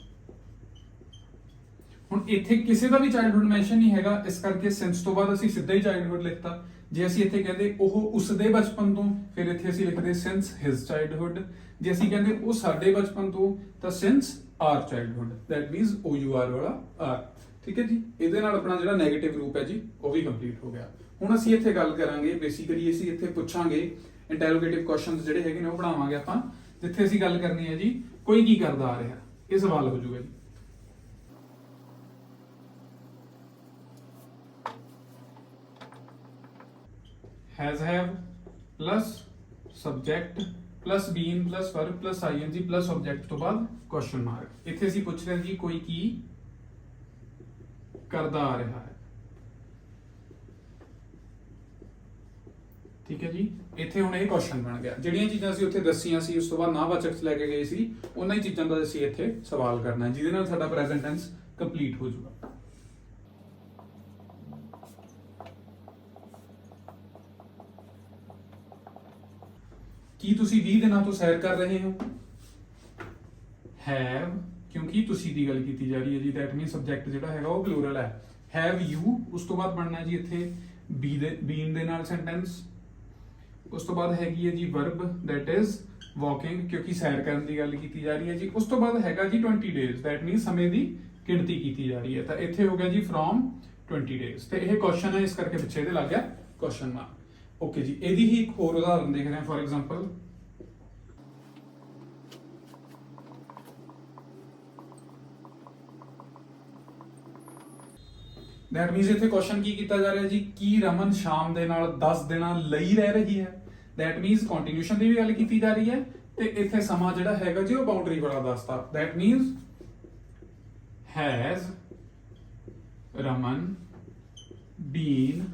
ਹੁਣ ਇੱਥੇ ਕਿਸੇ ਦਾ ਵੀ ਚਾਈਲਡਹੁੱਡ ਮੈਂਸ਼ਨ ਨਹੀਂ ਹੈਗਾ, ਇਸ ਕਰਕੇ ਸਿੰਸ ਤੋਂ ਬਾਅਦ ਅਸੀਂ ਸਿੱਧਾ ਹੀ ਚਾਈਲਡਹੁੱਡ ਲਿਖਤਾ। ਜੇ ਅਸੀਂ ਇੱਥੇ ਕਹਿੰਦੇ ਉਹ ਉਸਦੇ ਬਚਪਨ ਤੋਂ, ਫਿਰ ਇੱਥੇ ਅਸੀਂ ਲਿਖਦੇ ਸਿੰਸ ਹਿਸ ਚਾਈਲਡਹੁੱਡ। ਜੇ ਅਸੀਂ ਕਹਿੰਦੇ ਉਹ ਸਾਡੇ ਬਚਪਨ ਤੋਂ, ਤਾਂ since our childhood, that means ਉਹ ਯੂ ਆਰ ਵਾਲਾ ਆਰ। ਠੀਕ ਹੈ ਜੀ, ਇਹਦੇ ਨਾਲ ਆਪਣਾ ਜਿਹੜਾ ਨੈਗੇਟਿਵ ਰੂਪ ਹੈ ਜੀ ਉਹ ਵੀ ਕੰਪਲੀਟ ਹੋ ਗਿਆ। ਹੁਣ ਅਸੀਂ ਇੱਥੇ ਗੱਲ ਕਰਾਂਗੇ, ਬੇਸਿਕਲੀ ਅਸੀਂ ਇੱਥੇ ਪੁੱਛਾਂਗੇ ਇੰਟਰੋਗੇਟਿਵ ਕੁਐਸਚਨਸ ਜਿਹੜੇ ਹੈਗੇ ਨੇ ਉਹ ਬਣਾਵਾਂਗੇ ਆਪਾਂ, ਜਿੱਥੇ ਅਸੀਂ ਗੱਲ ਕਰਨੀ ਹੈ ਜੀ ਕੋਈ ਕੀ ਕਰਦਾ ਆ ਰਿਹਾ, ਇਹ ਸਵਾਲ ਹੋ ਜਾਊਗਾ ਜੀ। has have plus subject plus been plus verb plus ing plus object ਤੋਂ ਬਾਅਦ question mark। ਇੱਥੇ ਅਸੀਂ ਪੁੱਛ ਰਹੇ ਹਾਂ ਜੀ ਕੋਈ ਕੀ ਕਰਦਾ ਆ ਰਿਹਾ ਹੈ। ਠੀਕ ਹੈ ਜੀ, ਇੱਥੇ ਹੁਣ ਇਹ ਕੁਐਸਚਨ ਬਣ ਗਿਆ। ਜਿਹੜੀਆਂ ਚੀਜ਼ਾਂ ਅਸੀਂ ਉੱਥੇ ਦੱਸੀਆਂ ਸੀ ਉਸ ਤੋਂ ਬਾਅਦ ਨਾਵਾਚਕ ਚ ਲੈ ਕੇ ਗਏ ਸੀ, ਉਹਨਾਂ ਹੀ ਚੀਜ਼ਾਂ ਦਾ ਅਸੀਂ ਇੱਥੇ ਸਵਾਲ ਕਰਨਾ ਹੈ, ਜਿਹਦੇ ਨਾਲ ਸਾਡਾ ਪ੍ਰੈਜ਼ੈਂਟ ਟੈਂਸ ਕੰਪਲੀਟ ਹੋ ਜਾਊਗਾ। ਕੀ ਤੁਸੀਂ 20 ਦਿਨਾਂ ਤੋਂ ਸੈਰ ਕਰ ਰਹੇ ਹੋ? ਹੈਵ, ਕਿਉਂਕਿ ਤੁਸੀਂ ਦੀ ਗੱਲ ਕੀਤੀ ਜਾ ਰਹੀ ਹੈ ਜੀ, ਦੈਟ ਮੀਨ ਸਬਜੈਕਟ ਜਿਹੜਾ ਹੈਗਾ ਉਹ ਪਲੂਰਲ ਹੈ। ਹੈਵ ਯੂ, ਉਸ ਤੋਂ ਬਾਅਦ ਬਣਨਾ ਜੀ ਇੱਥੇ ਬੀਨ ਦੇ ਨਾਲ ਸੈਂਟੈਂਸ। ਉਸ ਤੋਂ ਬਾਅਦ ਹੈਗੀ ਹੈ ਜੀ ਵਰਬ, ਦੈਟ ਇਜ਼ ਵਾਕਿੰਗ, ਕਿਉਂਕਿ ਸੈਰ ਕਰਨ ਦੀ ਗੱਲ ਕੀਤੀ ਜਾ ਰਹੀ ਹੈ ਜੀ। ਉਸ ਤੋਂ ਬਾਅਦ ਹੈਗਾ ਜੀ 20 ਡੇਜ਼, ਦੈਟ ਮੀਨ ਸਮੇਂ ਦੀ ਗਿਣਤੀ ਕੀਤੀ ਜਾ ਰਹੀ ਹੈ। ਤਾਂ ਇੱਥੇ ਹੋ ਗਿਆ ਜੀ ਫਰੋਮ 20 ਡੇਜ਼, ਤੇ ਇਹ ਕੁਐਸਚਨ ਹੈ, ਇਸ ਕਰਕੇ ਪਿੱਛੇ ਇਹਦੇ ਲੱਗ ਗਿਆ ਕੁਐਸਚਨ ਮਾਰਕ। ਓਕੇ ਜੀ, ਇਹਦੀ ਹੀ ਇੱਕ ਹੋਰ ਉਦਾਹਰਨ ਦੇਖਦੇ ਹਾਂ। ਫॉर ਐਗਜ਼ਾਮਪਲ, ਦੈਟ ਮੀਨਸ ਇੱਥੇ ਕੁਐਸਚਨ ਕੀ ਕੀਤਾ ਜਾ ਰਿਹਾ ਜੀ, ਕੀ ਰਮਨ ਸ਼ਾਮ ਦੇ ਨਾਲ 10 ਦਿਨਾਂ ਲਈ ਰਹਿ ਰਹੀ ਹੈ? ਦੈਟ ਮੀਨਸ ਕੰਟੀਨਿਊਸ਼ਨ ਦੀ ਵੀ ਗੱਲ ਕੀਤੀ ਜਾ ਰਹੀ ਹੈ, ਤੇ ਇੱਥੇ ਸਮਾਂ ਜਿਹੜਾ ਹੈਗਾ ਜੀ ਉਹ ਬਾਉਂਡਰੀ ਵਾਲਾ ਦੱਸਤਾ। That means has Raman been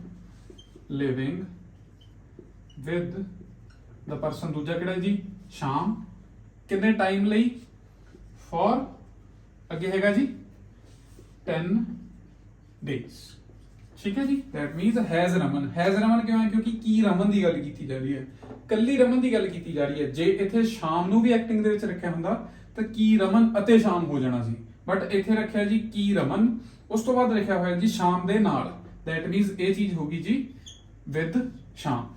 living with the person, ਦੂਜਾ ਕਿਹੜਾ ਜੀ ਸ਼ਾਮ, ਕਿੰਨੇ ਟਾਈਮ ਲਈ? ਫॉर, ਅੱਗੇ ਹੈਗਾ ਜੀ 10 days। ਠੀਕ ਹੈ ਜੀ, that means has Raman. has Raman ਕਿਉਂ ਹੈ? ਕਿਉਂਕਿ ਕੀ ਰਮਨ ਦੀ ਗੱਲ ਕੀਤੀ ਜਾ ਰਹੀ ਹੈ, ਕੱਲੀ ਰਮਨ ਦੀ ਗੱਲ ਕੀਤੀ ਜਾ ਰਹੀ ਹੈ। ਜੇ ਇੱਥੇ ਸ਼ਾਮ ਨੂੰ ਵੀ ਐਕਟਿੰਗ ਦੇ ਵਿੱਚ ਰੱਖਿਆ ਹੁੰਦਾ ਤਾਂ ਕੀ ਰਮਨ ਅਤੇ ਸ਼ਾਮ ਹੋ ਜਾਣਾ ਸੀ, ਬਟ ਇੱਥੇ ਰੱਖਿਆ ਜੀ ਕੀ ਰਮਨ, ਉਸ ਤੋਂ ਬਾਅਦ ਲਿਖਿਆ ਹੋਇਆ ਜੀ ਸ਼ਾਮ ਦੇ ਨਾਲ, that means ਇਹ ਚੀਜ਼ ਹੋਗੀ ਜੀ with ਸ਼ਾਮ।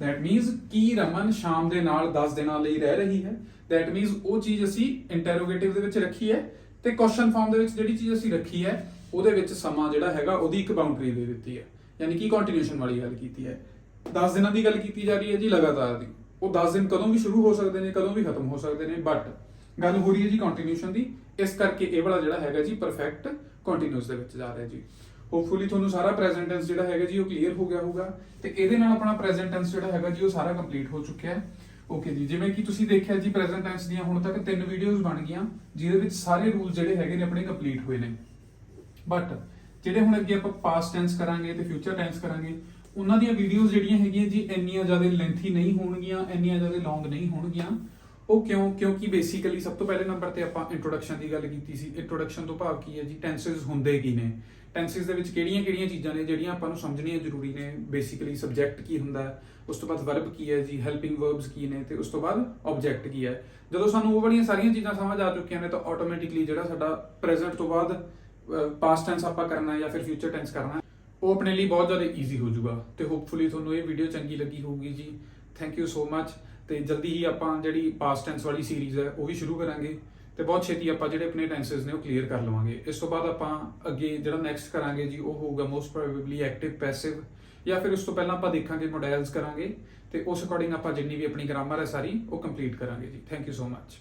that means ਕੀ ਰਮਨ ਸ਼ਾਮ ਦੇ ਨਾਲ 10 ਦਿਨਾਂ ਲਈ ਰਹਿ ਰਹੀ ਹੈ। that means ਉਹ ਚੀਜ਼ ਅਸੀਂ ਇੰਟਰੋਗੇਟਿਵ ਦੇ ਵਿੱਚ ਰੱਖੀ ਹੈ, ਤੇ ਕੁਐਸਚਨ ਫਾਰਮ ਦੇ ਵਿੱਚ ਜਿਹੜੀ ਚੀਜ਼ ਅਸੀਂ ਰੱਖੀ ਹੈ ਉਹਦੇ ਵਿੱਚ ਸਮਾਂ ਜਿਹੜਾ ਹੈਗਾ ਉਹਦੀ ਇੱਕ ਬਾਉਂਡਰੀ ਦੇ ਦਿੱਤੀ ਹੈ, ਯਾਨੀ ਕਿ ਕੰਟੀਨਿਊਸ਼ਨ ਵਾਲੀ ਗੱਲ ਕੀਤੀ ਹੈ। 10 ਦਿਨਾਂ ਦੀ ਗੱਲ ਕੀਤੀ ਜਾ ਰਹੀ ਹੈ ਜੀ ਲਗਾਤਾਰ ਦੀ, ਉਹ 10 ਦਿਨ ਕਦੋਂ ਵੀ ਸ਼ੁਰੂ ਹੋ ਸਕਦੇ ਨੇ, ਕਦੋਂ ਵੀ ਖਤਮ ਹੋ ਸਕਦੇ ਨੇ, ਬਟ ਗੱਲ ਹੋ ਰਹੀ ਹੈ ਜੀ ਕੰਟੀਨਿਊਸ਼ਨ ਦੀ, ਇਸ ਕਰਕੇ ਇਹ ਵਾਲਾ ਜਿਹੜਾ ਹੈਗਾ ਜੀ ਪਰਫੈਕਟ ਕੰਟੀਨਿਊਸ ਦੇ ਵਿੱਚ ਜਾ ਰਿਹਾ ਜੀ। ਹੋਪਫੁਲੀ ਤੁਹਾਨੂੰ ਸਾਰਾ ਪ੍ਰੈਜ਼ੈਂਟ ਟੈਂਸ ਜਿਹੜਾ ਹੈਗਾ ਜੀ ਉਹ ਕਲੀਅਰ ਹੋ ਗਿਆ ਹੋਊਗਾ, ਤੇ ਇਹਦੇ ਨਾਲ ਆਪਣਾ ਪ੍ਰੈਜ਼ੈਂਟ ਟੈਂਸ ਜਿਹੜਾ ਹੈਗਾ ਜੀ ਉਹ ਸਾਰਾ ਕੰਪਲੀਟ ਹੋ ਚੁੱਕਿਆ ਹੈ। ਓਕੇ ਜੀ, ਜਿਵੇਂ ਕਿ ਤੁਸੀਂ ਦੇਖਿਆ ਜੀ ਪ੍ਰੈਜ਼ੈਂਟ ਟੈਂਸ ਦੀਆਂ ਹੁਣ ਤੱਕ 3 ਵੀਡੀਓਜ਼ ਬਣ ਗਈਆਂ, ਜਿਹਦੇ ਵਿੱਚ ਸਾਰੇ ਰੂਲ ਜਿਹੜੇ ਹੈਗੇ ਨੇ ਆਪਣੇ ਕੰਪਲੀਟ ਹੋਏ ਨੇ। ਬਟ ਜਿਹੜੇ ਹੁਣ ਅੱਗੇ ਆਪਾਂ ਪਾਸਟ ਟੈਂਸ ਕਰਾਂਗੇ ਤੇ ਫਿਊਚਰ ਟੈਂਸ ਕਰਾਂਗੇ, ਉਹਨਾਂ ਦੀਆਂ ਵੀਡੀਓਜ਼ ਜਿਹੜੀਆਂ ਹੈਗੀਆਂ ਜੀ ਇੰਨੀਆਂ ਜ਼ਿਆਦਾ ਲੈਂਥੀ ਨਹੀਂ ਹੋਣਗੀਆਂ, ਇੰਨੀਆਂ ਜ਼ਿਆਦਾ ਲੌਂਗ ਨਹੀਂ ਹੋਣਗੀਆਂ। ਉਹ ਕਿਉਂ? ਕਿਉਂਕਿ ਬੇਸਿਕਲੀ ਸਭ ਤੋਂ ਪਹਿਲੇ ਨੰਬਰ ਤੇ ਆਪਾਂ ਇੰਟਰੋਡਕਸ਼ਨ ਦੀ ਗੱਲ ਕੀਤੀ ਸੀ। ਇੰਟਰੋਡਕਸ਼ਨ ਤੋਂ ਭਾਵ ਕੀ ਹੈ ਜੀ, ਟੈਂਸਸ ਹੁੰਦੇ ਕੀ ਨੇ, ਟੈਂਸਸ ਦੇ ਵਿੱਚ ਕਿਹੜੀਆਂ-ਕਿਹੜੀਆਂ ਚੀਜ਼ਾਂ ਨੇ ਜਿਹੜੀਆਂ ਆਪਾਂ ਨੂੰ ਸਮਝਣੀਆਂ ਜ਼ਰੂਰੀ ਨੇ। ਬੇਸਿਕਲੀ ਸਬਜੈਕਟ ਕੀ ਹੁੰਦਾ ਹੈ, ਉਸ ਤੋਂ ਬਾਅਦ ਵਰਬ ਕੀ ਹੈ ਜੀ, ਹੈਲਪਿੰਗ ਵਰਬਸ ਕੀ ਨੇ, ਤੇ ਉਸ ਤੋਂ ਬਾਅਦ ਆਬਜੈਕਟ ਕੀ ਹੈ। ਜਦੋਂ ਸਾਨੂੰ ਉਹ ਵਾਲੀਆਂ ਸਾਰੀਆਂ ਚੀਜ਼ਾਂ ਸਮਝ ਆ ਚੁੱਕੀਆਂ ਨੇ ਤਾਂ ਆਟੋਮੈਟਿਕਲੀ ਜਿਹੜਾ ਸਾਡਾ ਪ੍ਰੈਜ਼ੈਂਟ ਤੋਂ ਬਾਅਦ ਪਾਸਟ ਟੈਂਸ ਆਪਾਂ ਕਰਨਾ ਹੈ ਜਾਂ ਫਿਰ ਫਿਊਚਰ ਟੈਂਸ ਕਰਨਾ ਹੈ, ਉਹ ਆਪਣੇ ਲਈ ਬਹੁਤ ਜ਼ਿਆਦਾ ਈਜ਼ੀ ਹੋ ਜਾਊਗਾ। ਤੇ ਹੋਪਫੁਲੀ ਤੁਹਾਨੂੰ ਇਹ ਵੀਡੀਓ ਚੰਗੀ ਲੱਗੀ ਹੋਊਗੀ ਜੀ। Thank you so much. ਤੇ ਜਲਦੀ ਹੀ ਆਪਾਂ ਜਿਹੜੀ ਪਾਸਟ ਟੈਂਸ ਵਾਲੀ ਸੀਰੀਜ਼ ਹੈ ਉਹ ਵੀ ਸ਼ੁਰੂ ਕਰਾਂਗੇ, ਤੇ ਬਹੁਤ ਛੇਤੀ ਆਪਾਂ ਜਿਹੜੇ ਆਪਣੇ ਟੈਂਸਸ ਨੇ ਉਹ ਕਲੀਅਰ ਕਰ ਲਵਾਂਗੇ। ਇਸ ਤੋਂ ਬਾਅਦ ਆਪਾਂ ਅੱਗੇ ਜਿਹੜਾ ਨੈਕਸਟ ਕਰਾਂਗੇ ਜੀ ਉਹ ਹੋਊਗਾ ਮੋਸਟ ਪ੍ਰੋਬੇਬਲੀ ਐਕਟਿਵ ਪੈਸਿਵ, ਜਾਂ ਫਿਰ ਉਸ ਤੋਂ ਪਹਿਲਾਂ ਆਪਾਂ ਦੇਖਾਂਗੇ ਮੋਡੈਲਸ ਕਰਾਂਗੇ, ਤੇ ਉਸ ਅਕੋਰਡਿੰਗ ਆਪਾਂ ਜਿੰਨੀ ਵੀ ਆਪਣੀ ਗ੍ਰਾਮਰ ਹੈ ਸਾਰੀ ਉਹ ਕੰਪਲੀਟ ਕਰਾਂਗੇ ਜੀ। Thank you so much.